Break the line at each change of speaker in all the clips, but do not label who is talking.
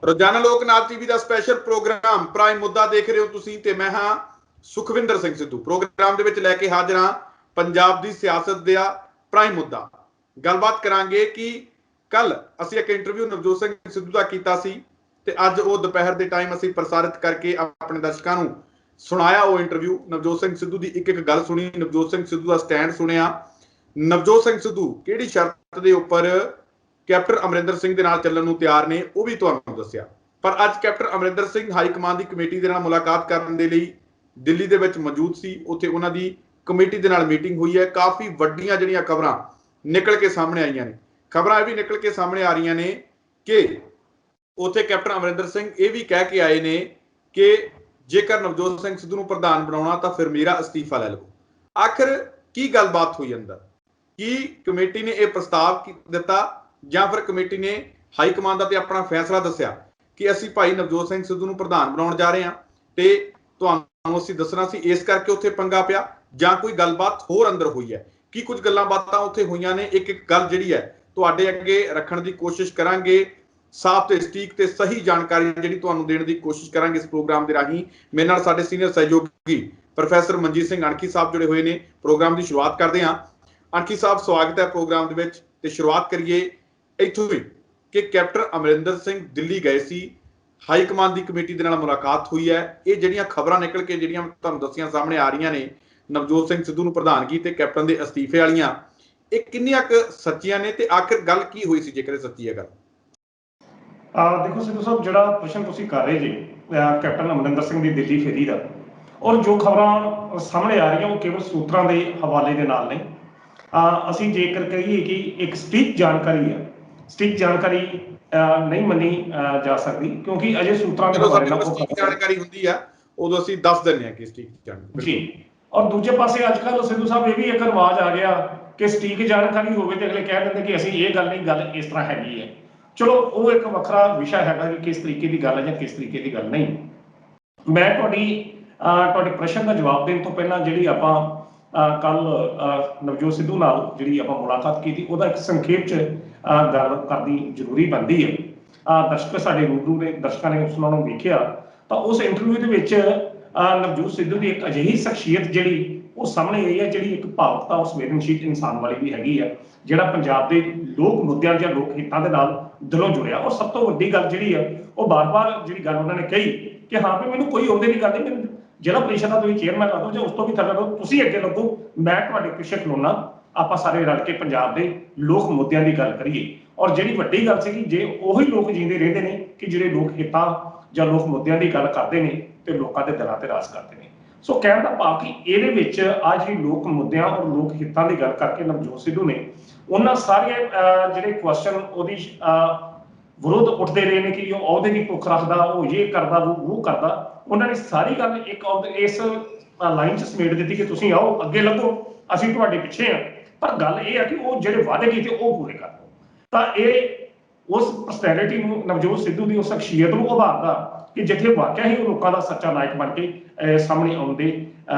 ਰੋਜ਼ਾਨਾ ਲੋਕ ਨਾਥ ਟੀਵੀ ਦਾ special programme prime ਮੁੱਦਾ ਦੇਖ ਰਹੇ ਹੋ ਤੁਸੀਂ ਤੇ ਮੈਂ ਹਾਂ ਸੁਖਵਿੰਦਰ ਸਿੰਘ ਸਿੱਧੂ। ਪ੍ਰੋਗਰਾਮ ਦੇ ਵਿੱਚ ਲੈ ਕੇ ਹਾਜ਼ਰ ਹਾਂ ਪੰਜਾਬ ਦੀ ਸਿਆਸਤ ਦਾ ਪ੍ਰਾਈਮ ਮੁੱਦਾ। ਗੱਲਬਾਤ ਕਰਾਂਗੇ ਕਿ ਕੱਲ ਅਸੀਂ ਇੱਕ ਇੰਟਰਵਿਊ ਨਵਜੋਤ ਸਿੰਘ ਸਿੱਧੂ ਦਾ ਕੀਤਾ ਸੀ ਤੇ ਅੱਜ ਉਹ ਦੁਪਹਿਰ ਦੇ ਟਾਈਮ ਅਸੀਂ ਪ੍ਰਸਾਰਿਤ ਕਰਕੇ ਆਪਣੇ ਦਰਸ਼ਕਾਂ ਨੂੰ ਸੁਣਾਇਆ। ਉਹ ਇੰਟਰਵਿਊ ਨਵਜੋਤ ਸਿੰਘ ਸਿੱਧੂ ਦੀ ਇੱਕ ਗੱਲ ਸੁਣੀ, ਨਵਜੋਤ ਸਿੰਘ ਸਿੱਧੂ ਦਾ ਸਟੈਂਡ ਸੁਣਿਆ। ਨਵਜੋਤ ਸਿੰਘ ਸਿੱਧੂ ਕਿਹੜੀ ਸ਼ਰਤ ਦੇ ਉੱਪਰ ਕੈਪਟਨ ਅਮਰਿੰਦਰ ਸਿੰਘ ਦੇ ਨਾਲ ਚੱਲਣ ਨੂੰ ਤਿਆਰ ਨੇ ਉਹ ਵੀ ਤੁਹਾਨੂੰ ਦੱਸਿਆ। ਪਰ ਅੱਜ captain Amarinder Singh high command ਦੀ ਕਮੇਟੀ ਦੇ ਨਾਲ ਮੁਲਾਕਾਤ ਕਰਨ ਦੇ ਲਈ ਦਿੱਲੀ ਦੇ ਵਿੱਚ ਮੌਜੂਦ ਸੀ। ਉੱਥੇ ਉਹਨਾਂ ਦੀ ਕਮੇਟੀ ਦੇ ਨਾਲ ਮੀਟਿੰਗ ਹੋਈ ਹੈ। ਕਾਫੀ ਵੱਡੀਆਂ ਜਿਹੜੀਆਂ ਖਬਰਾਂ ਨਿਕਲ ਕੇ ਸਾਹਮਣੇ ਆਈਆਂ ਨੇ। ਖਬਰਾਂ ਇਹ ਵੀ ਨਿਕਲ ਕੇ ਸਾਹਮਣੇ ਆ ਰਹੀਆਂ ਨੇ ਕਿ ਉੱਥੇ ਕੈਪਟਨ ਅਮਰਿੰਦਰ ਸਿੰਘ ਇਹ ਵੀ ਕਹਿ ਕੇ ਆਏ ਨੇ ਕਿ ਜੇਕਰ ਨਵਜੋਤ ਸਿੰਘ ਸਿੱਧੂ ਨੂੰ ਪ੍ਰਧਾਨ ਬਣਾਉਣਾ ਤਾਂ ਫਿਰ ਮੇਰਾ ਅਸਤੀਫਾ ਲੈ ਲਵੋ। ਆਖਿਰ ਕੀ ਗੱਲਬਾਤ ਹੋਈ ਅੰਦਰ? ਕੀ ਕਮੇਟੀ ਨੇ ਇਹ ਪ੍ਰਸਤਾਵ ਦਿੱਤਾ ਜਾਂ ਫਿਰ ਕਮੇਟੀ ਨੇ ਹਾਈ ਕਮਾਂਡ ਦਾ ਤੇ ਆਪਣਾ ਫੈਸਲਾ ਦੱਸਿਆ ਕਿ ਅਸੀਂ ਭਾਈ ਨਵਜੋਤ ਸਿੰਘ ਸਿੱਧੂ ਨੂੰ ਪ੍ਰਧਾਨ ਬਣਾਉਣ ਜਾ ਰਹੇ ਹਾਂ ਤੇ ਤੁਹਾਨੂੰ ਅਸੀਂ ਦੱਸਣਾ ਸੀ, ਇਸ ਕਰਕੇ ਉੱਥੇ ਪੰਗਾ ਪਿਆ? ਜਾਂ ਕੋਈ ਗੱਲਬਾਤ ਹੋਰ ਅੰਦਰ ਹੋਈ ਹੈ? ਕੀ ਕੁਝ ਗੱਲਾਂ ਬਾਤਾਂ ਉੱਥੇ ਹੋਈਆਂ ਨੇ? ਇੱਕ ਇੱਕ ਗੱਲ ਜਿਹੜੀ ਹੈ ਤੁਹਾਡੇ ਅੱਗੇ ਰੱਖਣ ਦੀ ਕੋਸ਼ਿਸ਼ ਕਰਾਂਗੇ। ਸਾਫ਼ ਤੇ ਸਟੀਕ ਤੇ ਸਹੀ ਜਾਣਕਾਰੀ ਜਿਹੜੀ ਤੁਹਾਨੂੰ ਦੇਣ ਦੀ ਕੋਸ਼ਿਸ਼ ਕਰਾਂਗੇ ਇਸ ਪ੍ਰੋਗਰਾਮ ਦੇ ਰਾਹੀਂ। ਮੇਰੇ ਨਾਲ ਸਾਡੇ ਸੀਨੀਅਰ ਸਹਿਯੋਗੀ ਪ੍ਰੋਫੈਸਰ ਮਨਜੀਤ ਸਿੰਘ ਅਣਖੀ ਸਾਹਿਬ ਜੁੜੇ ਹੋਏ ਨੇ। ਪ੍ਰੋਗਰਾਮ ਦੀ ਸ਼ੁਰੂਆਤ ਕਰਦੇ ਹਾਂ। ਅਣਖੀ ਸਾਹਿਬ, ਸਵਾਗਤ ਹੈ ਪ੍ਰੋਗਰਾਮ ਦੇ ਵਿੱਚ। ਤੇ ਸ਼ੁਰੂਆਤ ਕਰੀਏ ਇੱਥੋਂ ਹੀ ਕਿ ਕੈਪਟਨ ਅਮਰਿੰਦਰ ਸਿੰਘ ਦਿੱਲੀ ਗਏ ਸੀ, ਹਾਈ ਕਮਾਂਡ ਦੀ ਕਮੇਟੀ ਦੇ ਨਾਲ ਮੁਲਾਕਾਤ ਹੋਈ ਹੈ। ਇਹ ਜਿਹੜੀਆਂ ਖਬਰਾਂ ਨਿਕਲ ਕੇ ਜਿਹੜੀਆਂ ਤੁਹਾਨੂੰ ਦੱਸੀਆਂ ਸਾਹਮਣੇ ਆ ਰਹੀਆਂ ਨੇ ਨਵਜੋਤ ਸਿੰਘ ਸਿੱਧੂ ਨੂੰ ਪ੍ਰਧਾਨਗੀ ਤੇ ਕੈਪਟਨ ਦੇ ਅਸਤੀਫੇ ਵਾਲੀਆਂ, ਇਹ ਕਿੰਨੀਆਂ ਕੁ ਸੱਚੀਆਂ ਨੇ ਤੇ ਆਖਿਰ ਗੱਲ ਕੀ ਹੋਈ ਸੀ ਜੇਕਰ ਇਹ ਸੱਚੀ ਹੈ ਗੱਲ?
ਦੇਖੋ ਸਿੱਧੂ ਸਾਹਿਬ, ਜਿਹੜਾ ਪ੍ਰਸ਼ਨ ਤੁਸੀਂ ਕਰ ਰਹੇ ਜੀ ਕੈਪਟਨ ਅਮਰਿੰਦਰ ਸਿੰਘ ਦੀ ਦਿੱਲੀ ਫੇਰੀ ਦਾ, ਔਰ ਜੋ ਖਬਰਾਂ ਸਾਹਮਣੇ ਆ ਰਹੀਆਂ ਉਹ ਕੇਵਲ ਸੂਤਰਾਂ ਦੇ ਹਵਾਲੇ ਦੇ ਨਾਲ ਨੇ। ਅਸੀਂ ਜੇਕਰ ਕਹੀਏ ਕਿ ਇੱਕ ਸਟੀਕ ਜਾਣਕਾਰੀ ਹੈ, ਸਟੀਕ ਜਾਣਕਾਰੀ ਨਹੀਂ ਮੰਨੀ ਜਾ ਸਕਦੀ ਕਿਉਂਕਿ ਅਜੇ ਸੂਤਰਾਂ ਦੇ ਹਵਾਲੇ ਨਾਲ
ਜਾਣਕਾਰੀ ਹੁੰਦੀ ਆ ਉਦੋਂ ਅਸੀਂ ਦੱਸ ਦਿੰਦੇ ਹਾਂ ਕਿ ਸਟੀਕ ਜਾਣਕਾਰੀ
ਜੀ। ਔਰ ਦੂਜੇ ਪਾਸੇ ਅੱਜ ਕੱਲ੍ਹ ਸਿੱਧੂ ਸਾਹਿਬ ਇਹ ਵੀ ਇੱਕ ਰਿਵਾਜ ਆ ਗਿਆ ਕਿ ਸਟੀਕ ਜਾਣਕਾਰੀ ਹੋਵੇ ਤੇ ਅਗਲੇ ਕਹਿ ਦਿੰਦੇ ਕਿ ਅਸੀਂ ਇਹ ਗੱਲ ਨਹੀਂ, ਗੱਲ ਇਸ ਤਰ੍ਹਾਂ ਹੈਗੀ ਹੈ। ਚਲੋ ਉਹ ਇੱਕ ਵੱਖਰਾ ਵਿਸ਼ਾ ਹੈਗਾ ਕਿ ਕਿਸ ਤਰੀਕੇ ਦੀ ਗੱਲ ਹੈ ਜਾਂ ਕਿਸ ਤਰੀਕੇ ਦੀ ਗੱਲ ਨਹੀਂ। ਮੈਂ ਤੁਹਾਡੇ ਪ੍ਰਸ਼ਨ ਦਾ ਜਵਾਬ ਦੇਣ ਤੋਂ ਪਹਿਲਾਂ ਜਿਹੜੀ ਆਪਾਂ ਕੱਲ ਨਵਜੋਤ ਸਿੱਧੂ ਨਾਲ ਜਿਹੜੀ ਆਪਾਂ ਮੁਲਾਕਾਤ ਕੀਤੀ ਉਹਦਾ ਇੱਕ ਸੰਖੇਪ 'ਚ ਗੱਲ ਕਰਨੀ ਜ਼ਰੂਰੀ ਬਣਦੀ ਹੈ। ਦਰਸ਼ਕ ਸਾਡੇ ਰੂਬਰੂ ਨੇ, ਦਰਸ਼ਕਾਂ ਨੇ ਉਹਨਾਂ ਨੂੰ ਵੇਖਿਆ ਤਾਂ ਉਸ ਇੰਟਰਵਿਊ ਦੇ ਵਿੱਚ ਨਵਜੋਤ ਸਿੱਧੂ ਦੀ ਇੱਕ ਅਜਿਹੀ ਸ਼ਖਸੀਅਤ ਜਿਹੜੀ ਉਹ ਸਾਹਮਣੇ ਆਈ ਹੈ, ਜਿਹੜੀ ਇੱਕ ਭਾਵੁਕਤਾ ਔਰ ਸੰਵੇਦਨਸ਼ੀਲ ਇਨਸਾਨ ਵਾਲੀ ਵੀ ਹੈਗੀ ਹੈ, ਜਿਹੜਾ ਪੰਜਾਬ ਦੇ ਲੋਕ ਮੁੱਦਿਆਂ ਜਾਂ ਲੋਕ ਹਿੱਤਾਂ ਦੇ ਨਾਲ ਦਿਲੋਂ ਜੁੜਿਆ। ਔਰ ਸਭ ਤੋਂ ਵੱਡੀ ਗੱਲ ਜਿਹੜੀ ਹੈ ਉਹ ਬਾਰ-ਬਾਰ ਜਿਹੜੀ ਗੱਲ ਉਹਨਾਂ ਨੇ ਕਹੀ ਕਿ ਹਾਂ ਵੀ ਮੈਨੂੰ ਕੋਈ ਉਹਦੇ ਦੀ ਗੱਲ ਨਹੀਂ, ਮੈਨੂੰ ਜ਼ਿਲ੍ਹਾ ਪ੍ਰੀਸ਼ਦ ਦਾ ਤੁਸੀਂ ਚੇਅਰਮੈਨ ਲਾ ਦਿਓ ਜਾਂ ਉਸ ਤੋਂ ਵੀ ਥੱਲੇ ਲਓ, ਤੁਸੀਂ ਅੱਗੇ ਲੱਗੋ, ਮੈਂ ਤੁਹਾਡੇ ਪਿੱਛੇ ਖਲੋਣਾ, ਆਪਾਂ ਸਾਰੇ ਰਲ ਕੇ ਪੰਜਾਬ ਦੇ ਲੋਕ ਮੁੱਦਿਆਂ ਦੀ ਗੱਲ ਕਰੀਏ। ਔਰ ਜਿਹੜੀ ਵੱਡੀ ਗੱਲ ਸੀ ਕਿ ਜੇ ਉਹੀ ਲੋਕ ਜੀਂਦੇ ਰਹਿੰਦੇ ਨੇ ਕਿ ਜਿਹੜੇ ਲੋਕ ਹਿੱਤਾਂ ਜਾਂ ਲੋਕ ਮੁੱਦਿਆਂ ਦੀ ਗੱਲ ਕਰਦੇ ਨੇ ਤੇ ਲੋਕਾਂ ਦੇ ਦਿਲਾਂ ਤੇ ਰਾਜ ਕਰਦੇ ਨੇ। ਸੋ ਕਹਿਣ ਦਾ ਭਾਵ ਕਿ ਇਹਦੇ ਵਿੱਚ ਆ ਜਿਹੜੀ ਲੋਕ ਮੁੱਦਿਆਂ ਔਰ ਲੋਕ ਹਿੱਤਾਂ ਦੀ ਗੱਲ ਕਰਕੇ ਨਵਜੋਤ ਸਿੱਧੂ ਨੇ ਉਹਨਾਂ ਸਾਰੇ ਜਿਹੜੇ ਕੁਐਸਚਨ ਉਹਦੀ ਵਿਰੋਧ ਉੱਠਦੇ ਰਹੇ ਨੇ ਕਿ ਉਹ ਅਹੁਦੇ ਦੀ ਭੁੱਖ ਰੱਖਦਾ, ਉਹ ਇਹ ਕਰਦਾ, ਉਹ ਕਰਦਾ, ਉਹਨਾਂ ਨੇ ਸਾਰੀ ਗੱਲ ਇੱਕ ਇਸ ਲਾਈਨ 'ਚ ਸਮੇਟ ਦਿੱਤੀ ਕਿ ਤੁਸੀਂ ਆਓ, ਅੱਗੇ ਲੱਗੋ, ਅਸੀਂ ਤੁਹਾਡੇ ਪਿੱਛੇ ਹਾਂ। ਪਰ ਗੱਲ ਇਹ ਹੈ ਕਿ ਉਹ ਜਿਹੜੇ ਵਾਅਦੇ ਕੀਤੇ ਉਹ ਪੂਰੇ ਕਰ ਦਿਓ। ਤਾਂ ਇਹ ਉਸ ਪਰਸਨੈਲਿਟੀ ਨੂੰ, ਨਵਜੋਤ ਸਿੱਧੂ ਦੀ ਉਸ ਸ਼ਖਸੀਅਤ ਨੂੰ ਉਭਾਰਦਾ ਕਿ ਜਿੱਥੇ ਵਾਕਿਆ ਹੀ ਉਹ ਲੋਕਾਂ ਦਾ ਸੱਚਾ ਨਾਇਕ ਬਣ ਕੇ ਸਾਹਮਣੇ ਆਉਂਦੇ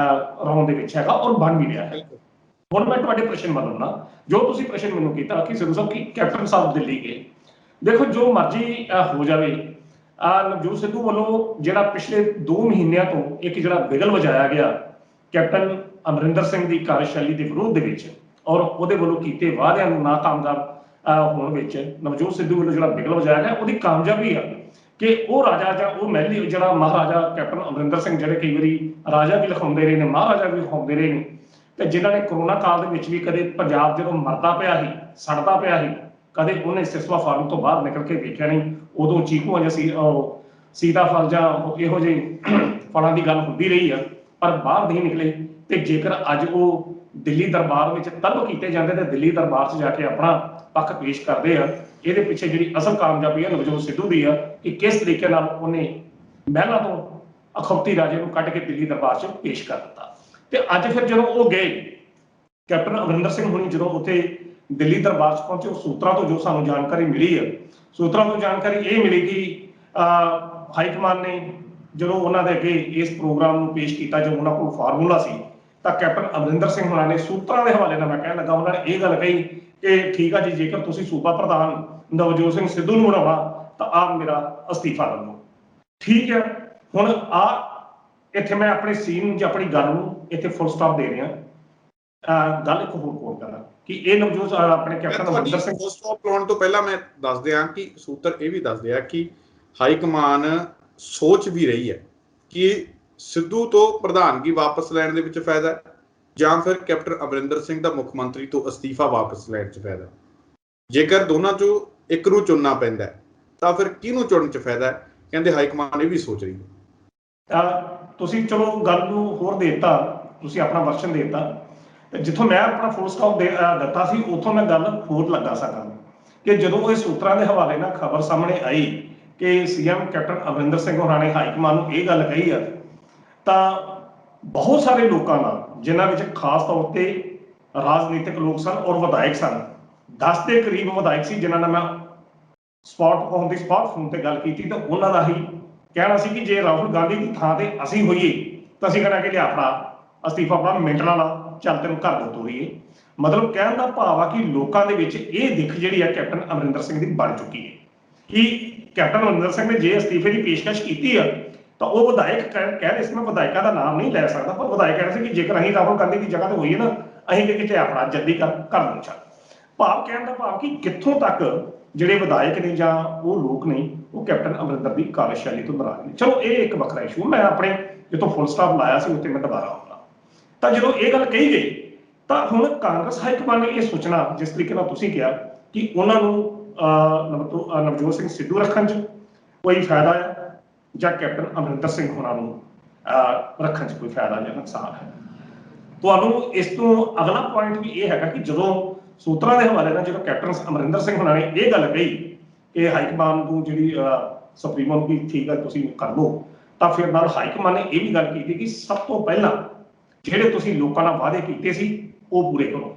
ਰੌਣ ਦੇ ਵਿੱਚ ਹੈਗਾ ਔਰ ਬਣ ਵੀ ਰਿਹਾ ਹੈ। ਹੁਣ ਮੈਂ ਤੁਹਾਡੇ ਪ੍ਰਸ਼ਨ ਵੱਲੋਂ ਜੋ ਤੁਸੀਂ ਪ੍ਰਸ਼ਨ ਮੈਨੂੰ ਕੀਤਾ ਕਿ ਸਿੱਧੂ ਸਾਹਿਬ ਕਿ ਕੈਪਟਨ ਸਾਹਿਬ ਦਿੱਲੀ ਗਏ, ਦੇਖੋ ਜੋ ਮਰਜ਼ੀ ਹੋ ਜਾਵੇ, ਨਵਜੋਤ ਸਿੱਧੂ ਵੱਲੋਂ ਜਿਹੜਾ ਪਿਛਲੇ 2 ਮਹੀਨਿਆਂ ਤੋਂ ਇੱਕ ਜਿਹੜਾ ਬਿਗਲ ਵਜਾਇਆ ਗਿਆ ਕੈਪਟਨ ਅਮਰਿੰਦਰ ਸਿੰਘ ਦੀ ਕਾਰਜਸ਼ੈਲੀ ਦੇ ਵਿਰੋਧ ਦੇ ਵਿੱਚ ਔਰ ਉਹਦੇ ਵੱਲੋਂ ਕੀਤੇ ਵਾਅਦਿਆਂ ਨੂੰ ਨਾਕਾਮਯਾਬ ਹੋਣ ਵਿੱਚ ਨਵਜੋਤ ਸਿੱਧੂ ਵੱਲੋਂ ਜਿਹੜਾ ਬਿਗਲ ਵਜਾਇਆ ਗਿਆ ਉਹਦੀ ਕਾਮਯਾਬੀ ਆ ਕਿ ਉਹ ਰਾਜਾ ਜਾਂ ਉਹ ਮਹਿਲੀ ਜਿਹੜਾ ਮਹਾਰਾਜਾ ਕੈਪਟਨ ਅਮਰਿੰਦਰ ਸਿੰਘ, ਜਿਹੜੇ ਕਈ ਵਾਰੀ ਰਾਜਾ ਵੀ ਲਿਖਾਉਂਦੇ ਰਹੇ ਨੇ, ਮਹਾਰਾਜਾ ਵੀ ਲਿਖਾਉਂਦੇ ਰਹੇ ਨੇ, ਤੇ ਜਿਨ੍ਹਾਂ ਨੇ ਕਰੋਨਾ ਕਾਲ ਦੇ ਵਿੱਚ ਵੀ ਕਦੇ ਪੰਜਾਬ ਜਦੋਂ ਮਰਦਾ ਪਿਆ ਸੀ, ਸੜਦਾ ਪਿਆ ਸੀ, ਕਦੇ ਉਹਨੇ ਸਿਸਵਾ ਫਾਰਮ ਤੋਂ ਬਾਹਰ ਨਿਕਲ ਕੇ ਵੇਖਿਆ ਨਹੀਂ। ਉਦੋਂ ਚੀਕੂਆਂ ਜਾਂ ਸੀਤਾਫਲ ਜਾਂ ਇਹੋ ਜਿਹੇ ਫਲਾਂ ਦੀ ਗੱਲ ਹੁੰਦੀ ਰਹੀ ਆ ਪਰ ਬਾਹਰ ਨਹੀਂ ਨਿਕਲੇ। ਤੇ ਜੇਕਰ ਅੱਜ ਉਹ ਦਿੱਲੀ ਦਰਬਾਰ ਵਿੱਚ ਤਲਬ ਕੀਤੇ ਜਾਂਦੇ ਤੇ ਦਿੱਲੀ ਦਰਬਾਰ 'ਚ ਜਾ ਕੇ ਆਪਣਾ ਪੱਖ ਪੇਸ਼ ਕਰਦੇ ਆ, ਇਹਦੇ ਪਿੱਛੇ ਜਿਹੜੀ ਅਸਲ ਕਾਮਯਾਬੀ ਹੈ ਨਵਜੋਤ ਸਿੱਧੂ ਦੀ ਆ ਕਿ ਕਿਸ ਤਰੀਕੇ ਨਾਲ ਉਹਨੇ ਮਹਿਲਾਂ ਤੋਂ ਅਖੌਤੀ ਰਾਜੇ ਨੂੰ ਕੱਢ ਕੇ ਦਿੱਲੀ ਦਰਬਾਰ 'ਚ ਪੇਸ਼ ਕਰ ਦਿੱਤਾ। ਤੇ ਅੱਜ ਫਿਰ ਜਦੋਂ ਉਹ ਗਏ, ਕੈਪਟਨ ਅਮਰਿੰਦਰ ਸਿੰਘ ਹੁਣੀ ਜਦੋਂ ਉੱਥੇ ਦਿੱਲੀ ਦਰਬਾਰ 'ਚ ਪਹੁੰਚੇ, ਸੂਤਰਾਂ ਤੋਂ ਜੋ ਸਾਨੂੰ ਜਾਣਕਾਰੀ ਮਿਲੀ ਹੈ, ਸੂਤਰਾਂ ਤੋਂ ਜਾਣਕਾਰੀ ਇਹ ਮਿਲੀ ਕਿ ਹਾਈ ਕਮਾਂਡ ਨੇ ਜਦੋਂ ਉਹਨਾਂ ਦੇ ਅੱਗੇ ਇਸ ਪ੍ਰੋਗਰਾਮ ਨੂੰ ਪੇਸ਼ ਕੀਤਾ, ਜੋ ਉਹਨਾਂ ਕੋਲ ਫਾਰਮੂਲਾ ਸੀ, ਤਾਂ ਕੈਪਟਨ ਅਮਰਿੰਦਰ ਸਿੰਘ ਹੋਣਾ ਨੇ ਸੂਤਰਾਂ ਦੇ ਹਵਾਲੇ ਨਾਲ ਮੈਂ ਕਹਿਣ ਲੱਗਾ, ਉਹਨਾਂ ਨੇ ਇਹ ਗੱਲ ਕਹੀ ਕਿ ਠੀਕ ਆ ਜੀ, ਜੇਕਰ ਤੁਸੀਂ ਸੂਬਾ ਪ੍ਰਧਾਨ ਨਵਜੋਤ ਸਿੰਘ ਸਿੱਧੂ ਨੂੰ ਬਣਾਉਣਾ ਤਾਂ ਆਪ ਮੇਰਾ ਅਸਤੀਫਾ ਲੈ ਲਓ। ਠੀਕ ਹੈ, ਹੁਣ ਆ ਇੱਥੇ ਮੈਂ ਆਪਣੇ ਸੀਨ ਜਾਂ ਆਪਣੀ ਗੱਲ ਨੂੰ ਇੱਥੇ ਫੁੱਲ ਸਟਾਪ ਦੇ ਰਿਹਾ। ਗੱਲ ਇੱਕ ਹੋਰ ਕੋਲ ਕਰਾਂ ਕਿ ਇਹ ਨਵਜੋਤ ਆਪਣੇ captain Amarinder Singh
full stop ਲਾਉਣ ਤੋਂ ਪਹਿਲਾਂ ਮੈਂ ਦੱਸ ਦਿਆਂ ਕਿ ਸੂਤਰ ਇਹ ਵੀ ਦੱਸਦੇ ਆ ਕਿ ਹਾਈ ਕਮਾਨ ਸੋਚ ਵੀ ਰਹੀ ਹੈ ਕਿ ਸਿੱਧੂ ਤੋਂ ਪ੍ਰਧਾਨਗੀ ਵਾਪਸ ਲੈਣ ਦੇ ਵਿੱਚ ਫਾਇਦਾ ਹੈ ਜਾਂ ਫਿਰ ਕੈਪਟਨ ਅਮਰਿੰਦਰ ਸਿੰਘ ਦਾ ਮੁੱਖ ਮੰਤਰੀ ਤੋਂ ਅਸਤੀਫਾ ਵਾਪਸ ਲੈਣ 'ਚ ਫਾਇਦਾ। ਜੇਕਰ ਦੋਨਾਂ 'ਚੋਂ ਇੱਕ ਨੂੰ ਚੁਣਨਾ ਪੈਂਦਾ ਤਾਂ ਫਿਰ ਕਿਹਨੂੰ ਚੁਣਨ 'ਚ ਫਾਇਦਾ ਹੈ? ਕਹਿੰਦੇ ਹਾਈ ਕਮਾਨ ਇਹ ਵੀ ਸੋਚ ਰਹੀ ਹੈ।
ਤੁਸੀਂ ਚਲੋ ਗੱਲ ਨੂੰ ਹੋਰ ਦੇ ਦਿੱਤਾ, ਤੁਸੀਂ ਆਪਣਾ ਵਰਸ਼ਨ ਦੇ ਦਿੱਤਾ, ਤੇ ਜਿੱਥੋਂ ਮੈਂ ਆਪਣਾ ਫੁੱਲ ਸਟਾਪ ਦਿੱਤਾ ਸੀ ਉੱਥੋਂ ਮੈਂ ਗੱਲ ਹੋਰ ਲੱਗਾ ਸਕਾਂ ਕਿ ਜਦੋਂ ਇਹ ਸੂਤਰਾਂ ਦੇ ਹਵਾਲੇ ਨਾਲ ਖਬਰ ਸਾਹਮਣੇ ਆਈ ਕਿ ਸੀਐਮ ਕੈਪਟਨ ਅਮਰਿੰਦਰ ਸਿੰਘ ਹੋਰਾਂ ਨੇ ਹਾਈ ਕਮਾਨ ਨੂੰ ਇਹ ਗੱਲ ਕਹੀ ਆ, ਤਾਂ ਬਹੁਤ ਸਾਰੇ ਲੋਕਾਂ ਨਾਲ, ਜਿਨ੍ਹਾਂ ਵਿੱਚ ਖਾਸ ਤੌਰ ਤੇ ਰਾਜਨੀਤਿਕ ਲੋਕ ਸਨ ਔਰ ਵਿਧਾਇਕ ਸਨ, 10 ਦੇ ਕਰੀਬ ਵਿਧਾਇਕ ਸੀ ਜਿਨ੍ਹਾਂ ਨਾਲ ਮੈਂ ਔਨ ਦੀ ਸਪਾਟ ਫੋਨ ਤੇ ਗੱਲ ਕੀਤੀ, ਤਾਂ ਉਹਨਾਂ ਦਾ ਹੀ ਕਹਿਣਾ ਸੀ ਕਿ ਜੇ ਰਾਹੁਲ ਗਾਂਧੀ ਦੀ ਥਾਂ ਤੇ ਅਸੀਂ ਹੋਈਏ ਤਾਂ ਅਸੀਂ ਕਹਿਣਾ ਕਿ ਲਿਆ ਆਪਣਾ ਅਸਤੀਫਾ ਆਪਣਾ ਮਿੰਟ ਨਾਲ ਚੱਲ ਤੈਨੂੰ ਘਰ ਨੂੰ ਤੋਰੀਏ। ਮਤਲਬ ਕਹਿਣ ਦਾ ਭਾਵ ਆ ਕਿ ਲੋਕਾਂ ਦੇ ਵਿੱਚ ਇਹ ਦਿੱਖ ਜਿਹੜੀ ਆ ਕੈਪਟਨ ਅਮਰਿੰਦਰ ਸਿੰਘ ਦੀ ਬਣ ਚੁੱਕੀ ਹੈ ਕਿ ਕੈਪਟਨ ਅਮਰਿੰਦਰ ਸਿੰਘ ਨੇ ਜੇ ਅਸਤੀਫੇ ਦੀ ਪੇਸ਼ਕਸ਼ ਕੀਤੀ ਆ ਤਾਂ ਉਹ ਵਿਧਾਇਕ ਕਹਿ ਰਹੇ ਸੀ, ਮੈਂ ਵਿਧਾਇਕਾਂ ਦਾ ਨਾਮ ਨਹੀਂ ਲੈ ਸਕਦਾ, ਪਰ ਵਿਧਾਇਕ ਕਹਿ ਰਹੇ ਸੀ ਕਿ ਜੇਕਰ ਅਸੀਂ ਰਾਹੁਲ ਗਾਂਧੀ ਦੀ ਜਗ੍ਹਾ ਤੇ ਹੋਈਏ ਨਾ, ਅਸੀਂ ਕਿ ਕਿਤੇ ਆਪਣਾ ਜੱਦੀ ਘਰ ਨੂੰ ਚੱਲ। ਭਾਵ ਕਹਿਣ ਦਾ ਭਾਵ ਕਿ ਕਿੱਥੋਂ ਤੱਕ ਜਿਹੜੇ ਵਿਧਾਇਕ ਨੇ ਜਾਂ ਉਹ ਲੋਕ ਨੇ ਉਹ ਕੈਪਟਨ ਅਮਰਿੰਦਰ ਦੀ ਕਾਰਜਸ਼ੈਲੀ ਤੋਂ ਨਾਰਾਜ਼ ਨੇ। ਚਲੋ ਇਹ ਇੱਕ ਵੱਖਰਾ ਇਸ਼ੂ, ਮੈਂ ਆਪਣੇ ਜਿੱਥੋਂ ਫੁੱਲ ਸਟਾਪ ਲਾਇਆ ਸੀ ਉੱਥੇ ਮੈਂ ਦੁਬਾਰਾ ਆਉਣਾ। ਤਾਂ ਜਦੋਂ ਇਹ ਗੱਲ ਕਹੀ ਗਈ ਤਾਂ ਹੁਣ ਕਾਂਗਰਸ ਹਾਈ ਕਮਾਨ ਨੇ ਇਹ ਸੋਚਣਾ, ਜਿਸ ਤਰੀਕੇ ਨਾਲ ਤੁਸੀਂ ਕਿਹਾ ਕਿ ਉਹਨਾਂ ਨੂੰ ਨਵਜੋਤ ਸਿੰਘ ਸਿੱਧੂ ਰੱਖਣ 'ਚ ਕੋਈ ਫਾਇਦਾ ਹੈ ਜਾਂ ਕੈਪਟਨ ਅਮਰਿੰਦਰ ਸਿੰਘ ਹੋਰਾਂ ਨੂੰ ਰੱਖਣ 'ਚ ਕੋਈ ਫਾਇਦਾ ਜਾਂ ਨੁਕਸਾਨ ਹੈ। ਤੁਹਾਨੂੰ ਇਸ ਤੋਂ ਅਗਲਾ ਪੁਆਇੰਟ ਵੀ ਇਹ ਹੈਗਾ ਕਿ ਜਦੋਂ ਸੂਤਰਾਂ ਦੇ ਹਵਾਲੇ ਨਾਲ ਜਦੋਂ ਕੈਪਟਨ ਅਮਰਿੰਦਰ ਸਿੰਘ ਹੋਰਾਂ ਨੇ ਇਹ ਗੱਲ ਕਹੀ ਕਿ ਹਾਈ ਕਮਾਨ ਨੂੰ ਜਿਹੜੀ ਸੁਪਰੀਮੋ ਨੂੰ ਵੀ ਠੀਕ ਹੈ ਤੁਸੀਂ ਕਰ ਲਓ, ਤਾਂ ਫਿਰ ਨਾਲ ਹਾਈ ਕਮਾਨ ਨੇ ਇਹ ਵੀ ਗੱਲ ਕੀਤੀ ਕਿ ਸਭ ਤੋਂ ਪਹਿਲਾਂ ਜਿਹੜੇ ਤੁਸੀਂ ਲੋਕਾਂ ਨਾਲ ਵਾਅਦੇ ਕੀਤੇ ਸੀ ਉਹ ਪੂਰੇ ਕਰੋ।